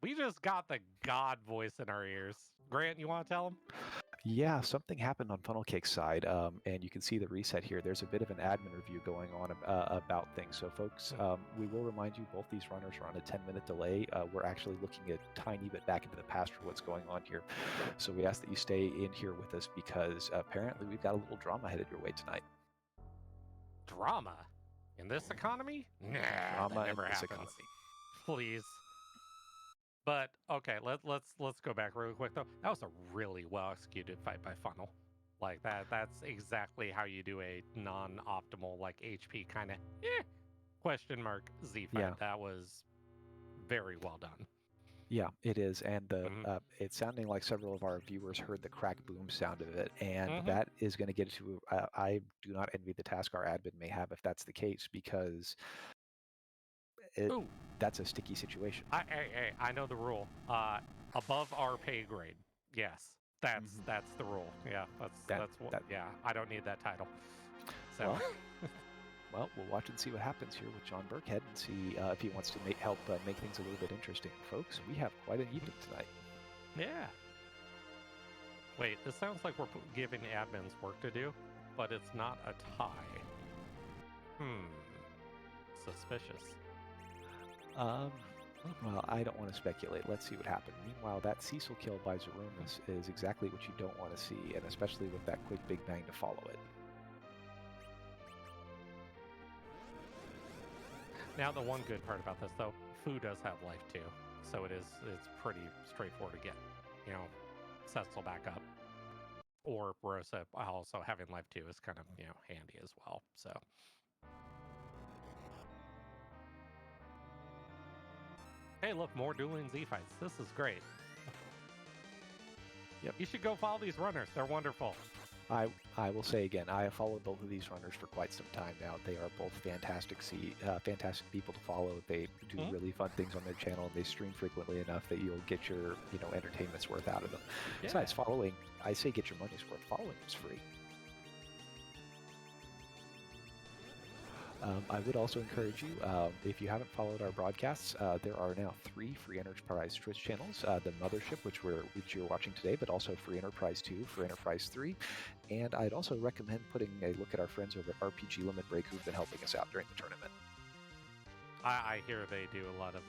Speaker 2: We just got the God voice in our ears. Grant, you want to tell him?
Speaker 1: Yeah, something happened on Funnelcake's side, and you can see the reset here. There's a bit of an admin review going on about things. So, folks, we will remind you both these runners are on a 10-minute delay. We're actually looking a tiny bit back into the past for what's going on here. So we ask that you stay in here with us because apparently we've got a little drama headed your way tonight.
Speaker 2: Drama? In this economy? Nah,
Speaker 1: drama
Speaker 2: that never
Speaker 1: in this
Speaker 2: happens.
Speaker 1: economy.
Speaker 2: Please. But okay, let's go back really quick though. That was a really well executed fight by Funnel. Like that's exactly how you do a non-optimal like HP kind of question mark Z fight.
Speaker 1: Yeah.
Speaker 2: That was very well done.
Speaker 1: Yeah, it is, and
Speaker 2: Mhm.
Speaker 1: it's sounding like several of our viewers heard the crack boom sound of it, and
Speaker 2: Mhm.
Speaker 1: that is going to get to. I do not envy the task our admin may have if that's the case, because
Speaker 2: Ooh,
Speaker 1: that's a sticky situation.
Speaker 2: I know the rule. Above our pay grade. Yes,
Speaker 1: Mhm.
Speaker 2: that's the rule. Yeah, that's what.
Speaker 1: That
Speaker 2: Yeah, I don't need that title. So.
Speaker 1: well, well, we'll watch and see what happens here with JohnBirckhead and see if he wants to help make things a little bit interesting, folks. We have quite an evening tonight.
Speaker 2: Yeah. Wait, this sounds like we're giving admins work to do, but it's not a tie. Suspicious.
Speaker 1: Well, I don't want to speculate. Let's see what happens. Meanwhile, that Cecil kill by Zeromus is exactly what you don't want to see, and especially with that quick Big Bang to follow it.
Speaker 2: Now, the one good part about this, though, Fu does have life too, so it's pretty straightforward to get, Cecil back up. Or Rosa also having life too is kind of, handy as well. So. Hey, look, more dueling Z fights. This is great.
Speaker 1: Yep.
Speaker 2: You should go follow these runners. They're wonderful.
Speaker 1: I will say again, I have followed both of these runners for quite some time now. They are both fantastic people to follow. They do really fun things on their channel, and they stream frequently enough that you'll get your entertainment's worth out of them.
Speaker 2: Yeah.
Speaker 1: Besides, following, I say get your money's worth. Following is free. I would also encourage you, if you haven't followed our broadcasts, there are now 3 Free Enterprise Twitch channels. The Mothership, which you're watching today, but also Free Enterprise 2, Free Enterprise 3. And I'd also recommend putting a look at our friends over at RPG Limit Break, who've been helping us out during the tournament.
Speaker 2: I hear they do a lot of,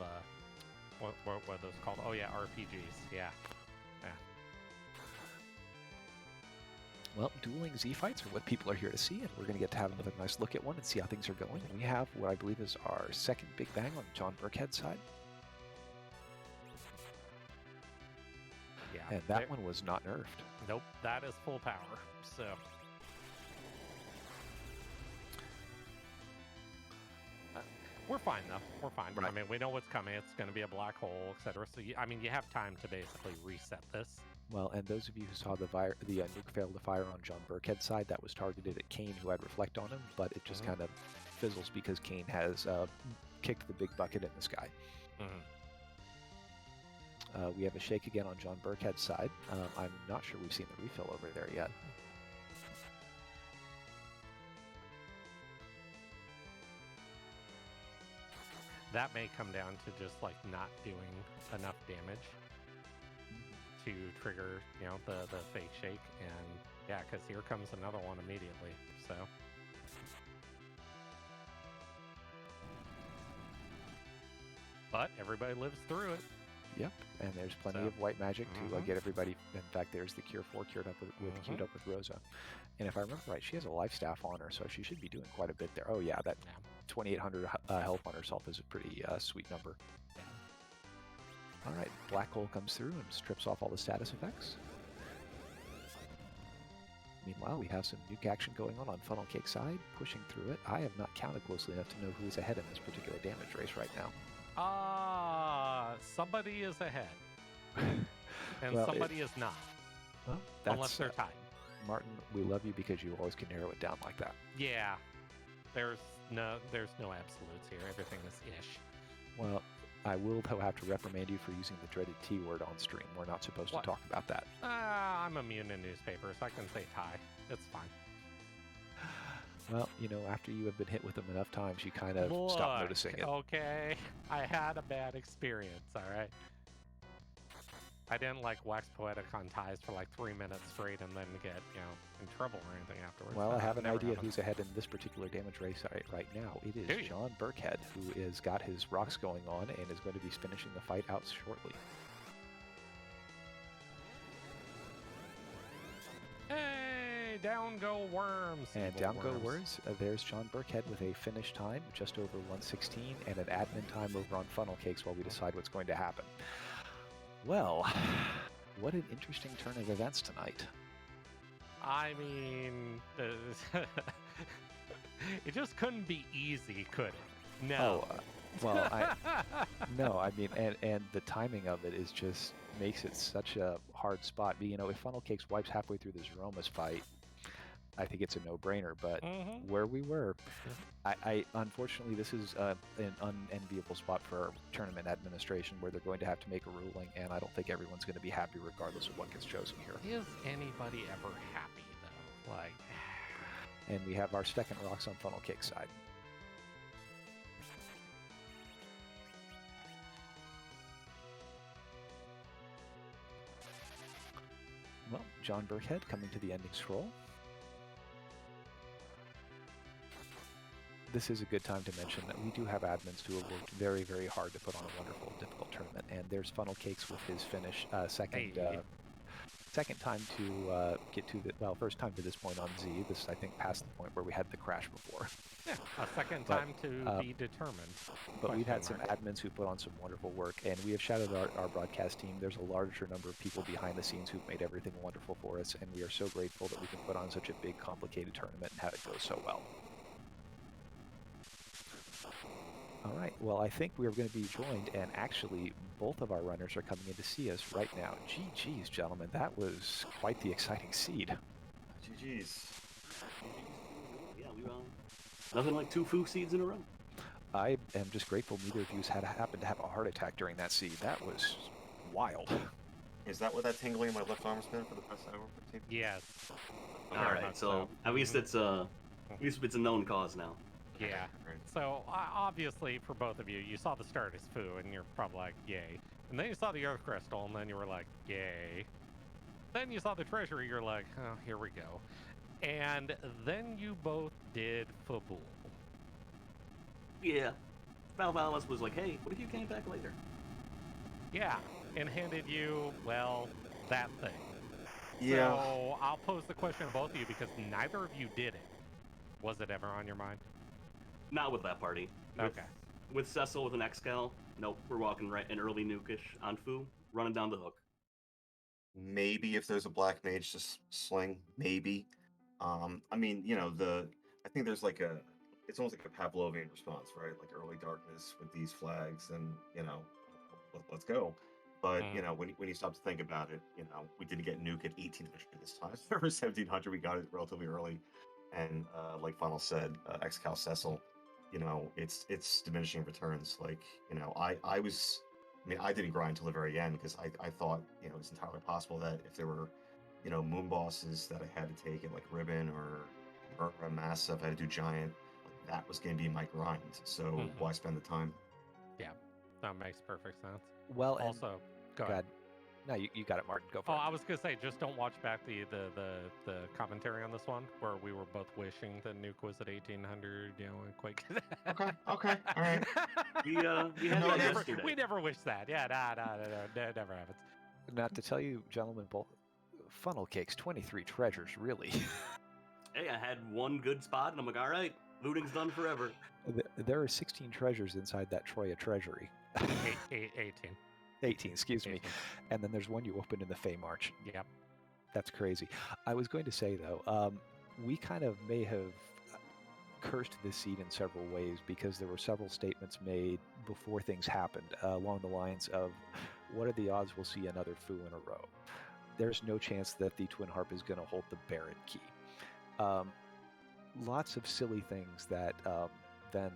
Speaker 2: what are those called? Oh yeah, RPGs, yeah.
Speaker 1: Well, dueling Z fights are what people are here to see, and we're going to get to have another nice look at one and see how things are going. We have what I believe is our second Big Bang on JohnBirckhead's side.
Speaker 2: Yeah.
Speaker 1: And that one was not nerfed.
Speaker 2: Nope, that is full power, so. We're fine, though. We're fine.
Speaker 1: Right.
Speaker 2: I mean, we know what's coming. It's going to be a black hole, etc. So, you have time to basically reset this.
Speaker 1: Well, and those of you who saw the nuke fail to fire on JohnBirckhead's side, that was targeted at Kane, who had Reflect on him, but it just kind of fizzles because Kane has kicked the big bucket in the sky. We have a shake again on JohnBirckhead's side. I'm not sure we've seen the refill over there yet.
Speaker 2: That may come down to just like not doing enough damage to trigger, the fake shake. And yeah, because here comes another one immediately. So. But everybody lives through it.
Speaker 1: Yep, and there's plenty of white magic to get everybody. In fact, there's the Cure 4 queued up with Rosa. And if I remember right, she has a life staff on her, so she should be doing quite a bit there. Oh yeah, that 2,800 health on herself is a pretty sweet number.
Speaker 2: Yeah.
Speaker 1: All right, Black Hole comes through and strips off all the status effects. Meanwhile, we have some nuke action going on Funnelcakes side, pushing through it. I have not counted closely enough to know who is ahead in this particular damage race right now.
Speaker 2: Somebody is ahead. And
Speaker 1: well,
Speaker 2: somebody is not.
Speaker 1: Well,
Speaker 2: unless they're tied.
Speaker 1: Martin, we love you because you always can narrow it down like that.
Speaker 2: Yeah. There's no absolutes here. Everything is ish.
Speaker 1: Well, I will, though, have to reprimand you for using the dreaded T word on stream. We're not supposed to talk about that.
Speaker 2: I'm immune to newspapers. I can say tie. It's fine.
Speaker 1: Well, after you have been hit with them enough times, you kind of stop noticing it.
Speaker 2: Okay, I had a bad experience, all right? I didn't, wax poetic on ties for, 3 minutes straight and then get, in trouble or anything afterwards.
Speaker 1: Well, I have an idea who's ahead in this particular damage race right now. It is JohnBirckhead, who has got his rocks going on and is going to be finishing the fight out shortly.
Speaker 2: Down go worms.
Speaker 1: And down go worms. There's JohnBirckhead with a finish time just over 1:16 and an admin time over on Funnelcakes while we decide what's going to happen. Well, what an interesting turn of events tonight.
Speaker 2: I mean, it just couldn't be easy, could it? No.
Speaker 1: Well, no, I mean, and the timing of it is just makes it such a hard spot. You know, if Funnelcakes wipes halfway through the Zeromus fight, I think it's a no-brainer. But where we were, I unfortunately, this is an unenviable spot for our tournament administration, where they're going to have to make a ruling, and I don't think everyone's going to be happy regardless of what gets chosen here.
Speaker 2: Is anybody ever happy though? Like,
Speaker 1: And we have our second rocks on Funnelcake's side. Well, JohnBirckhead coming to the ending scroll. This is a good time to mention that we do have admins who have worked very, very hard to put on a wonderful, difficult tournament. And there's Funnelcakes with his finish, second time to get to the, well, first time to this point on Z. This, I think, past the point where we had the crash before.
Speaker 2: Yeah, a second time to be determined.
Speaker 1: But we've had some admins who put on some wonderful work, and we have shouted out our broadcast team. There's a larger number of people behind the scenes who've made everything wonderful for us, and we are so grateful that we can put on such a big, complicated tournament and have it go so well. All right, well, I think we're going to be joined, and actually, both of our runners are coming in to see us right now. GG's, gentlemen, that was quite the exciting seed.
Speaker 3: GG's.
Speaker 4: Yeah, we nothing like 2 foo seeds in a row.
Speaker 1: I am just grateful neither of you had happened to have a heart attack during that seed. That was wild.
Speaker 3: Is that what that tingling in my left arm's been for the past hour?
Speaker 2: Yes.
Speaker 4: All right, so at least it's a known cause now.
Speaker 2: Yeah. So obviously, for both of you, you saw the Stardust Foo, and you're probably like, yay. And then you saw the Earth Crystal, and then you were like, yay. Then you saw the Treasury, you're like, oh, here we go. And then you both did Fabul.
Speaker 4: Yeah. Valvalis was like, hey, what if you came back later?
Speaker 2: Yeah, and handed you, well, that thing.
Speaker 3: Yeah.
Speaker 2: So I'll pose the question to both of you, because neither of you did it. Was it ever on your mind?
Speaker 4: Not with that party.
Speaker 2: Okay.
Speaker 4: With Cecil with an Excal, nope, we're walking right in early nukish on Foo, running down the hook.
Speaker 3: Maybe if there's a black mage to sling, maybe. I mean, you know, I think there's like it's almost like a Pavlovian response, right? Like early darkness with these flags, and you know, let's go. But you know, when you stop to think about it, you know, we didn't get nuke at 1800 this time. For 1700, we got it relatively early, and like Funnel said, Excal Cecil, you know, it's diminishing returns. Like, you know, I didn't grind till the very end because I thought, you know, it's entirely possible that if there were, you know, moon bosses that I had to take at like Ribbon or Massive, I had to do Giant, like, that was going to be my grind. So why spend the time?
Speaker 2: Yeah, that makes perfect sense.
Speaker 1: Well,
Speaker 2: also, go ahead.
Speaker 1: No, you got it, Martin. Go for it.
Speaker 2: I was gonna say, just don't watch back the commentary on this one, where we were both wishing the nuke was at 1800, you know, and Quake.
Speaker 3: Okay, all right.
Speaker 2: We never wish that. Yeah, no, never happens.
Speaker 1: Not to tell you, gentlemen, both Funnelcakes, 23 treasures, really.
Speaker 4: Hey, I had one good spot, and I'm like, all right, looting's done forever.
Speaker 1: There are 16 treasures inside that Troya treasury.
Speaker 2: 18.
Speaker 1: 18, excuse me. And then there's one you opened in the Fey March.
Speaker 2: Yep.
Speaker 1: That's crazy. I was going to say, though, we kind of may have cursed this seed in several ways, because there were several statements made before things happened along the lines of, what are the odds we'll see another Foo in a row? There's no chance that the Twin Harp is going to hold the Baron key. Lots of silly things that then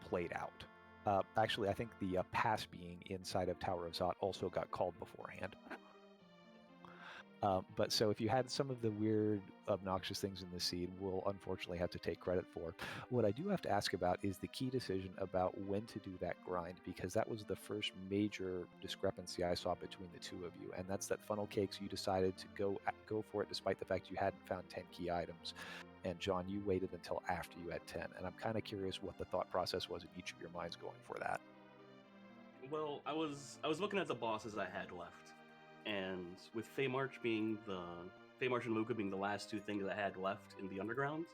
Speaker 1: played out. Actually, I think the pass being inside of Tower of Zot also got called beforehand. But so if you had some of the weird, obnoxious things in the seed, we'll unfortunately have to take credit for. What I do have to ask about is the key decision about when to do that grind, because that was the first major discrepancy I saw between the two of you, and that's that Funnelcakes, you decided to go for it despite the fact you hadn't found 10 key items. And John, you waited until after you had 10, and I'm kind of curious what the thought process was in each of your minds going for that.
Speaker 4: Well, I was looking at the bosses I had left, and with Fey March and Luca being the last two things I had left in the Underground,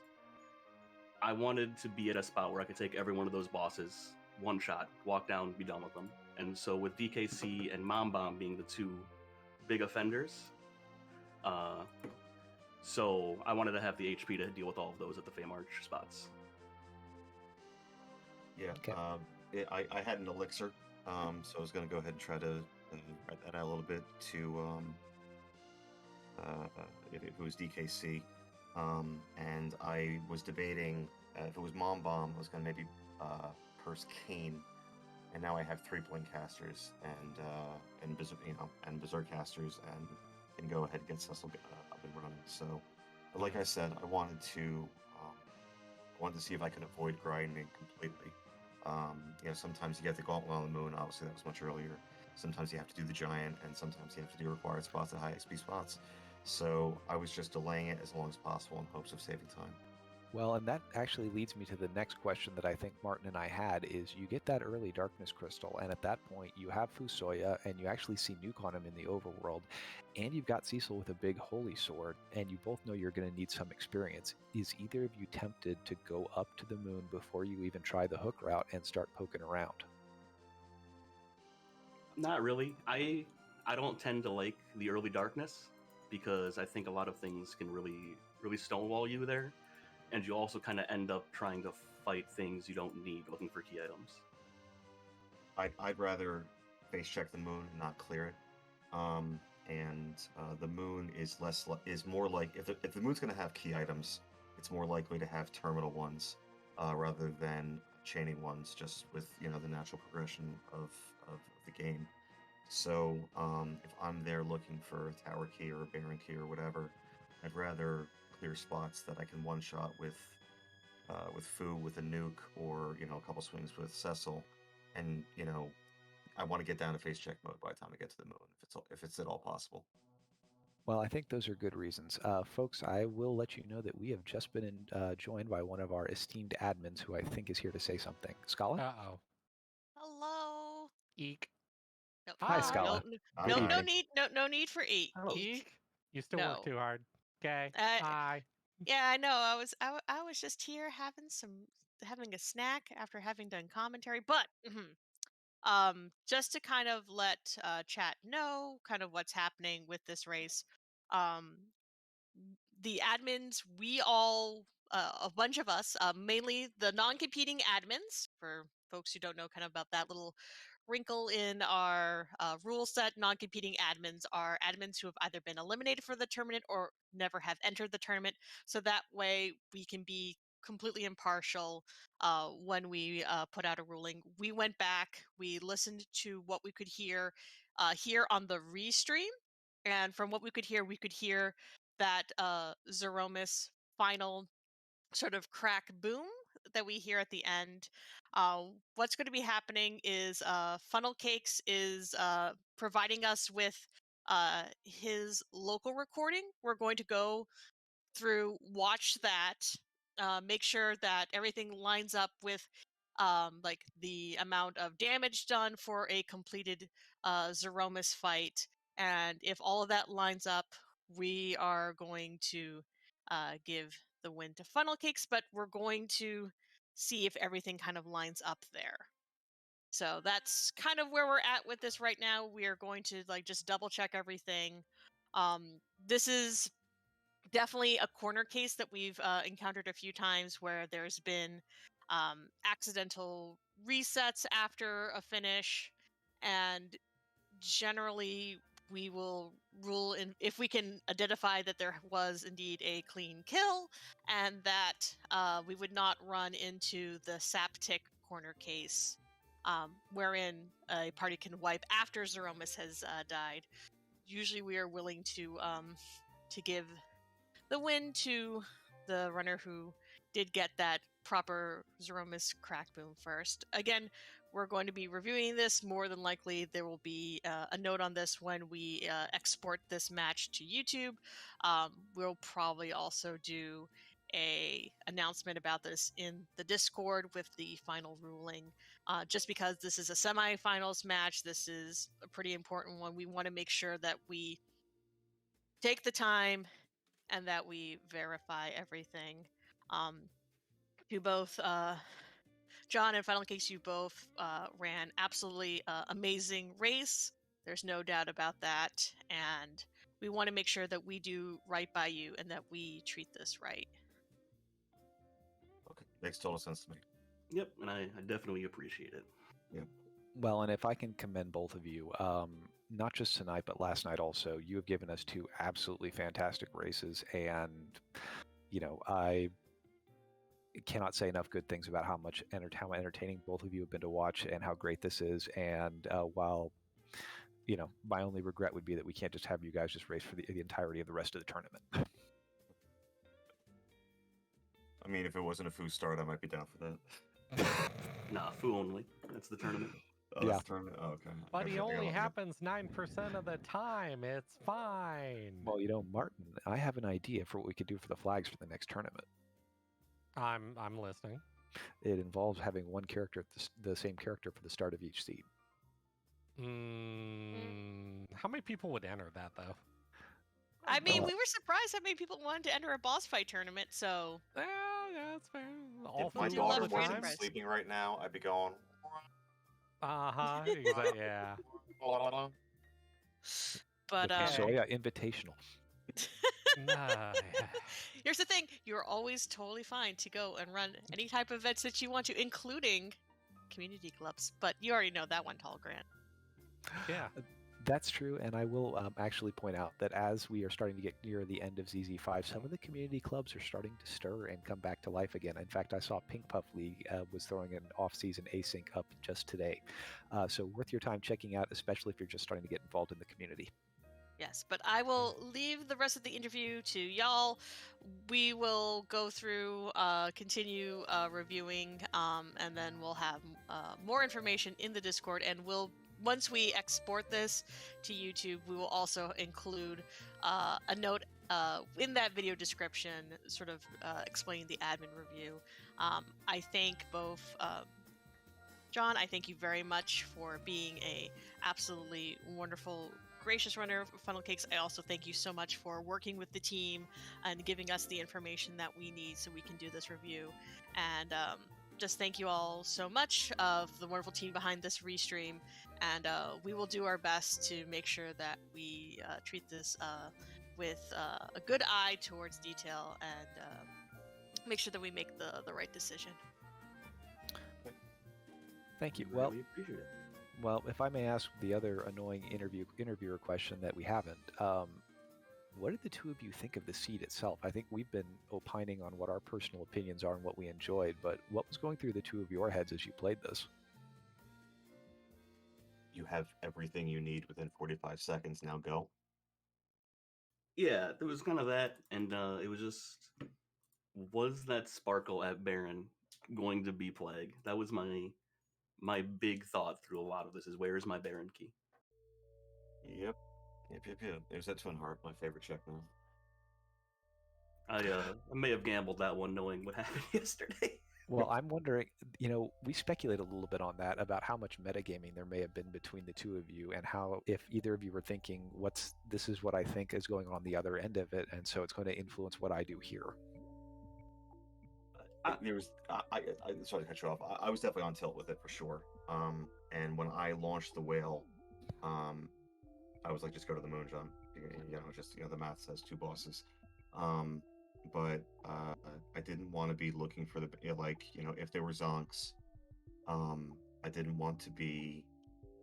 Speaker 4: I wanted to be at a spot where I could take every one of those bosses, one shot, walk down, be done with them. And so with DKC and Mom Bomb being the two big offenders, so I wanted to have the HP to deal with all of those at the Fey March spots.
Speaker 3: Yeah.
Speaker 1: Okay.
Speaker 3: I had an elixir, so I was going to go ahead and try to write that out a little bit to if it was DKC, and I was debating if it was Mom Bomb, I was going to maybe Purse Kane, and now I have 3 Blink casters and Berserk casters, and can go ahead and get Cecil up and running. So, like I said, I wanted to see if I could avoid grinding completely. Sometimes you have to Gauntlet on the Moon. Obviously, that was much earlier. Sometimes you have to do the Giant, and sometimes you have to do required spots at high XP spots. So I was just delaying it as long as possible in hopes of saving time.
Speaker 1: Well, and that actually leads me to the next question that I think Martin and I had is you get that early Darkness Crystal, and at that point you have Fusoya, and you actually see Nuke on him in the Overworld, and you've got Cecil with a big Holy Sword, and you both know you're going to need some experience. Is either of you tempted to go up to the moon before you even try the hook route and start poking around?
Speaker 4: Not really. I don't tend to like the early darkness because I think a lot of things can really stonewall you there, and you also kind of end up trying to fight things you don't need looking for key items.
Speaker 3: I'd rather face check the moon and not clear it. The moon is more like if the moon's going to have key items, it's more likely to have terminal ones rather than chaining ones, just with the natural progression of the game. So if I'm there looking for a tower key or a baron key or whatever, I'd rather clear spots that I can one shot with Fu with a nuke, or a couple swings with Cecil, and I want to get down to face check mode by the time I get to the moon, if it's at all possible.
Speaker 1: Well, I think those are good reasons. Folks, I will let you know that we have just been joined by one of our esteemed admins who I think is here to say something. Scala?
Speaker 2: Uh-oh.
Speaker 5: Hello.
Speaker 2: Eek.
Speaker 5: No,
Speaker 1: Hi,
Speaker 5: no,
Speaker 1: Scala.
Speaker 3: Hi,
Speaker 5: No,
Speaker 3: Hi.
Speaker 5: no need for eek.
Speaker 2: Eek. You still work
Speaker 5: No.
Speaker 2: too hard. Okay.
Speaker 5: Uh,
Speaker 2: Hi.
Speaker 5: Yeah, I know. I was just here having a snack after having done commentary, but just to kind of let chat know kind of what's happening with this race. Um, the admins, we all, a bunch of us, mainly the non-competing admins, for folks who don't know kind of about that little wrinkle in our rule set, non-competing admins are admins who have either been eliminated for the tournament or never have entered the tournament. So that way we can be completely impartial when we put out a ruling. We went back, we listened to what we could hear here on the restream. And from what we could hear that Zeromus final sort of crack boom that we hear at the end. What's going to be happening is Funnelcakes is providing us with his local recording. We're going to go through, watch that, make sure that everything lines up with like the amount of damage done for a completed Zeromus fight. And if all of that lines up, we are going to give the win to Funnelcakes, but we're going to see if everything kind of lines up there. So that's kind of where we're at with this right now. We are going to just double check everything. This is definitely a corner case that we've encountered a few times where there's been accidental resets after a finish, and generally we will rule in if we can identify that there was indeed a clean kill and that we would not run into the sap tick corner case wherein a party can wipe after Zeromus has died. Usually we are willing to give the win to the runner who did get that proper Zeromus crack boom first. Again, we're going to be reviewing this. More than likely, there will be a note on this when we export this match to YouTube. We'll probably also do a announcement about this in the Discord with the final ruling. Just because this is a semifinals match, this is a pretty important one. We want to make sure that we take the time and that we verify everything to both John and Funnelcakes, you both ran absolutely amazing race. There's no doubt about that. And we want to make sure that we do right by you and that we treat this right.
Speaker 3: Okay, makes total sense to me.
Speaker 4: Yep, and I definitely appreciate it.
Speaker 1: Well, and if I can commend both of you, not just tonight, but last night also, you have given us two absolutely fantastic races. And, I cannot say enough good things about how entertaining both of you have been to watch and how great this is. And while, my only regret would be that we can't just have you guys just race for the entirety of the rest of the tournament.
Speaker 3: I mean, if it wasn't a Foo start, I might be down for that.
Speaker 4: Nah, Foo only. That's the tournament.
Speaker 3: Oh,
Speaker 1: Yeah.
Speaker 3: that's the tournament? Oh, okay.
Speaker 2: But
Speaker 3: Okay,
Speaker 2: he
Speaker 3: I
Speaker 2: only
Speaker 3: got it.
Speaker 2: happens 9% of the time. It's fine.
Speaker 1: Well, Martin, I have an idea for what we could do for the flags for the next tournament.
Speaker 2: I'm listening.
Speaker 1: It involves having one character, the same character for the start of each seed.
Speaker 2: How many people would enter that, though?
Speaker 5: I mean, we were surprised how many people wanted to enter a boss fight tournament, so...
Speaker 2: Yeah, that's fair. All
Speaker 3: If my
Speaker 5: do
Speaker 2: fun
Speaker 5: love
Speaker 3: daughter
Speaker 5: a freedom
Speaker 3: wasn't
Speaker 5: prize.
Speaker 3: sleeping right now, I'd be going.
Speaker 2: Uh-huh, exactly, yeah.
Speaker 5: But,
Speaker 1: The
Speaker 2: Okay.
Speaker 1: Soya Invitational.
Speaker 2: Nah,
Speaker 5: here's the thing. You're always totally fine to go and run any type of events that you want to, including community clubs. But you already know that one, Tall Grant.
Speaker 2: yeah.
Speaker 1: That's true, and I will actually point out that as we are starting to get near the end of ZZ5, some of the community clubs are starting to stir and come back to life again. In fact, I saw Pink Puff League was throwing an off-season async up just today. So worth your time checking out, especially if you're just starting to get involved in the community.
Speaker 5: Yes, but I will leave the rest of the interview to y'all. We will go through, continue reviewing, and then we'll have more information in the Discord, and once we export this to YouTube, we will also include a note in that video description, sort of explaining the admin review. I thank both John. I thank you very much for being a absolutely wonderful, gracious runner of Funnelcakes. I also thank you so much for working with the team and giving us the information that we need so we can do this review. And just thank you all so much of the wonderful team behind this restream. And we will do our best to make sure that we treat this with a good eye towards detail and make sure that we make the right decision.
Speaker 1: Thank you.
Speaker 4: I
Speaker 1: Well,
Speaker 4: really appreciate it.
Speaker 1: Well, if I may ask the other annoying interviewer question that we haven't, what did the two of you think of the seed itself? I think we've been opining on what our personal opinions are and what we enjoyed, but what was going through the two of your heads as you played this?
Speaker 3: You have everything you need within 45 seconds. Now go.
Speaker 4: Yeah, there was kind of that, and it was just, was that Sparkle at Baron going to be Plague? That was my big thought through a lot of this, is where is my Baron key?
Speaker 3: Yep. There's that Twin Heart, my favorite check now.
Speaker 4: I may have gambled that one knowing what happened yesterday.
Speaker 1: Well, I'm wondering, we speculate a little bit on that about how much metagaming there may have been between the two of you and how, if either of you were thinking, this is what I think is going on the other end of it, and so it's going to influence what I do here.
Speaker 3: Sorry to cut you off. I was definitely on tilt with it for sure. And when I launched the whale, I was like, just go to the moon, John. The math says 2 bosses. But I didn't want to be looking for if there were zonks, I didn't want to be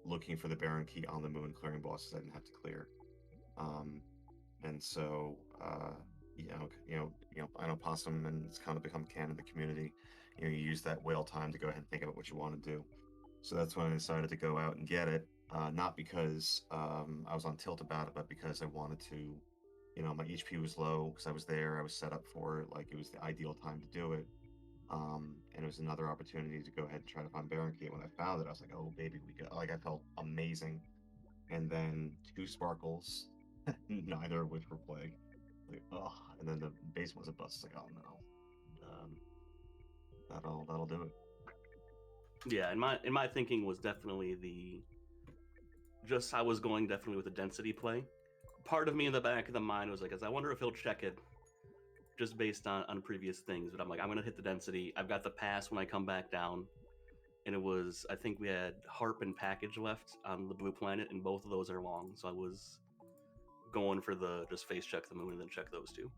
Speaker 3: looking for the Baron key on the moon, clearing bosses I didn't have to clear. And so I know Possum, and it's kind of become canon in the community. You use that whale time to go ahead and think about what you want to do. So that's when I decided to go out and get it. Not because I was on tilt about it, but because I wanted to. My HP was low because I was there. I was set up for it. Like, it was the ideal time to do it. And it was another opportunity to go ahead and try to find Baron key. When I found it, I was like, oh baby, we go. Like, I felt amazing. And then 2 sparkles, neither of which were Plague. Like, oh, and then the base was a bust. Like, oh no, that'll do it.
Speaker 4: Yeah, and my thinking was definitely I was going definitely with a density play. Part of me in the back of the mind was like, I wonder if he'll check it just based on previous things. But I'm like, I'm going to hit the density. I've got the pass when I come back down. and it was, I think we had Harp and Package left on the blue planet, and both of those are long. So I was going for the just face check the moon and then check those two.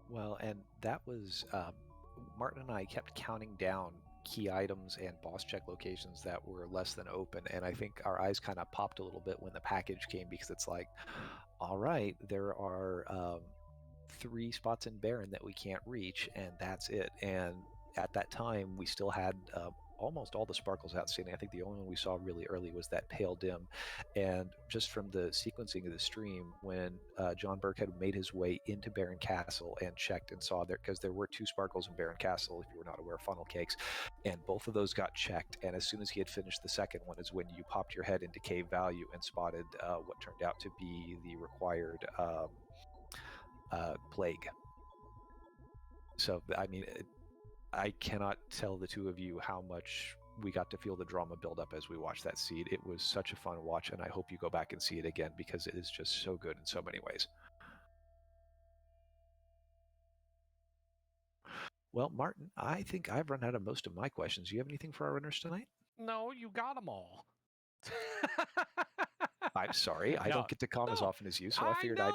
Speaker 1: Well, and that was Martin and I kept counting down key items and boss check locations that were less than open, and I think our eyes kind of popped a little bit when the package came, because it's like, all right, there are 3 spots in Baron that we can't reach, and that's it. And at that time, we still had almost all the sparkles outstanding. I think the only one we saw really early was that pale dim. And just from the sequencing of the stream, when JohnBirckhead made his way into Baron Castle and checked and saw there, because there were 2 sparkles in Baron Castle, if you were not aware, Funnelcakes, and both of those got checked. And as soon as he had finished the second one is when you popped your head into Cave Value and spotted what turned out to be the required plague. So, I mean, I cannot tell the two of you how much we got to feel the drama build up as we watched that seed. It was such a fun watch, and I hope you go back and see it again, because it is just so good in so many ways. Well, Martin, I think I've run out of most of my questions. Do you have anything for our runners tonight?
Speaker 2: No, you got them all.
Speaker 1: I'm sorry, I don't get to come as often as you, so I figured I'd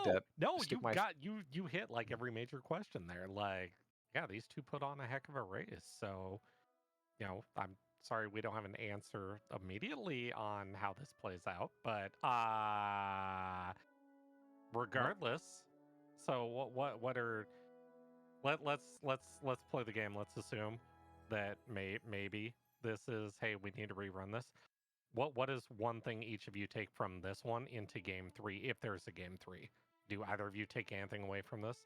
Speaker 1: stick my...
Speaker 2: you hit like every major question there. Like, yeah, these two put on a heck of a race. So, you know, I'm sorry we don't have an answer immediately on how this plays out, but regardless. So what are let's play the game. Let's assume that maybe this is, hey, we need to rerun this. What is one thing each of you take from this one into game 3, if there's a game 3? Do either of you take anything away from this?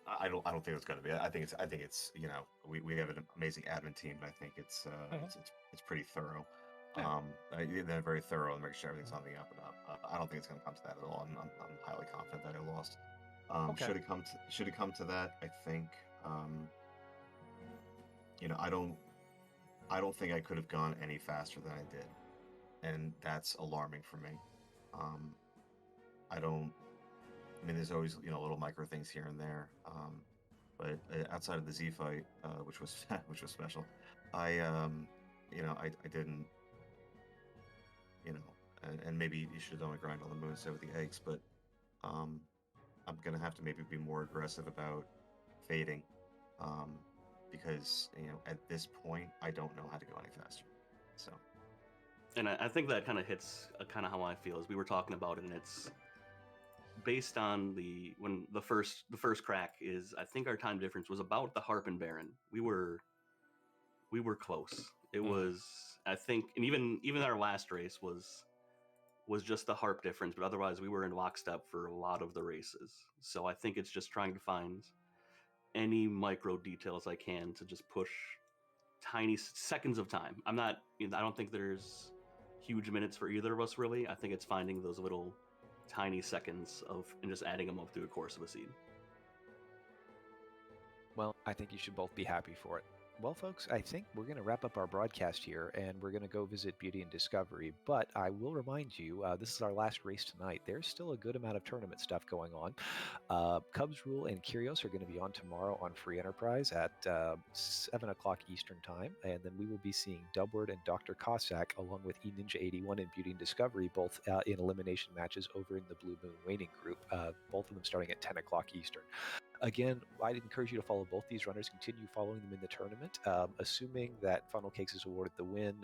Speaker 3: I don't think it's going to be. I think it's you know, we have an amazing admin team, and I think it's pretty thorough.
Speaker 2: Yeah.
Speaker 3: They're very thorough and make sure everything's on the up and up. I don't think it's going to come to that at all. I'm highly confident that I lost.
Speaker 2: Okay.
Speaker 3: Should it come to that, I think you know, I don't think I could have gone any faster than I did, and that's alarming for me. I mean, there's always, you know, little micro things here and there, but outside of the Z fight, which was special, I you know, I didn't, you know, and maybe you should only grind on the moon instead with the eggs, but I'm gonna have to maybe be more aggressive about fading, because, you know, at this point I don't know how to go any faster. So,
Speaker 4: and I think that kind of hits kind of how I feel, as we were talking about it, and it's based on the first crack is, I think our time difference was about the Harp and Baron. We were close. It was, I think, and even our last race was just the Harp difference, but otherwise we were in lockstep for a lot of the races. So I think it's just trying to find any micro details I can to just push tiny seconds of time. I don't think there's huge minutes for either of us, really. I think it's finding those little tiny seconds and just adding them up through the course of a seed.
Speaker 1: Well, I think you should both be happy for it. Well, folks, I think we're going to wrap up our broadcast here, and we're going to go visit Beauty and Discovery. But I will remind you, this is our last race tonight. There's still a good amount of tournament stuff going on. Cubs Rule and Curios are going to be on tomorrow on Free Enterprise at 7 o'clock Eastern Time. And then we will be seeing Dubward and Dr. Cossack, along with eNinja81 and Beauty and Discovery, both in elimination matches over in the Blue Moon Waning group, both of them starting at 10 o'clock Eastern. Again, I'd encourage you to follow both these runners. Continue following them in the tournament. Assuming that Funnelcakes is awarded the win,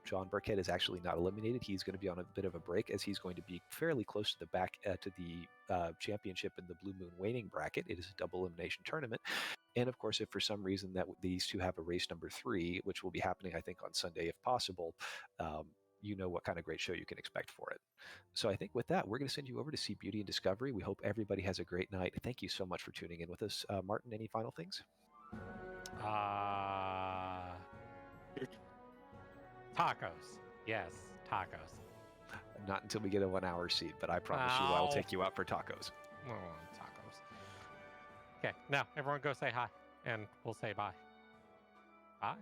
Speaker 1: JohnBirckhead is actually not eliminated. He's going to be on a bit of a break, as he's going to be fairly close to the back to the championship in the Blue Moon Waning bracket. It is a double elimination tournament. And of course, if for some reason that these two have a race number 3, which will be happening, I think, on Sunday if possible, you know what kind of great show you can expect for it. So I think with that, we're going to send you over to see Beauty and Discovery. We hope everybody has a great night. Thank you so much for tuning in with us. Martin, any final things?
Speaker 2: Tacos. Yes, tacos.
Speaker 1: Not until we get a 1-hour seat, but I promise you I'll take you out for tacos.
Speaker 2: Oh, tacos. Okay, now everyone go say hi, and we'll say bye. Bye.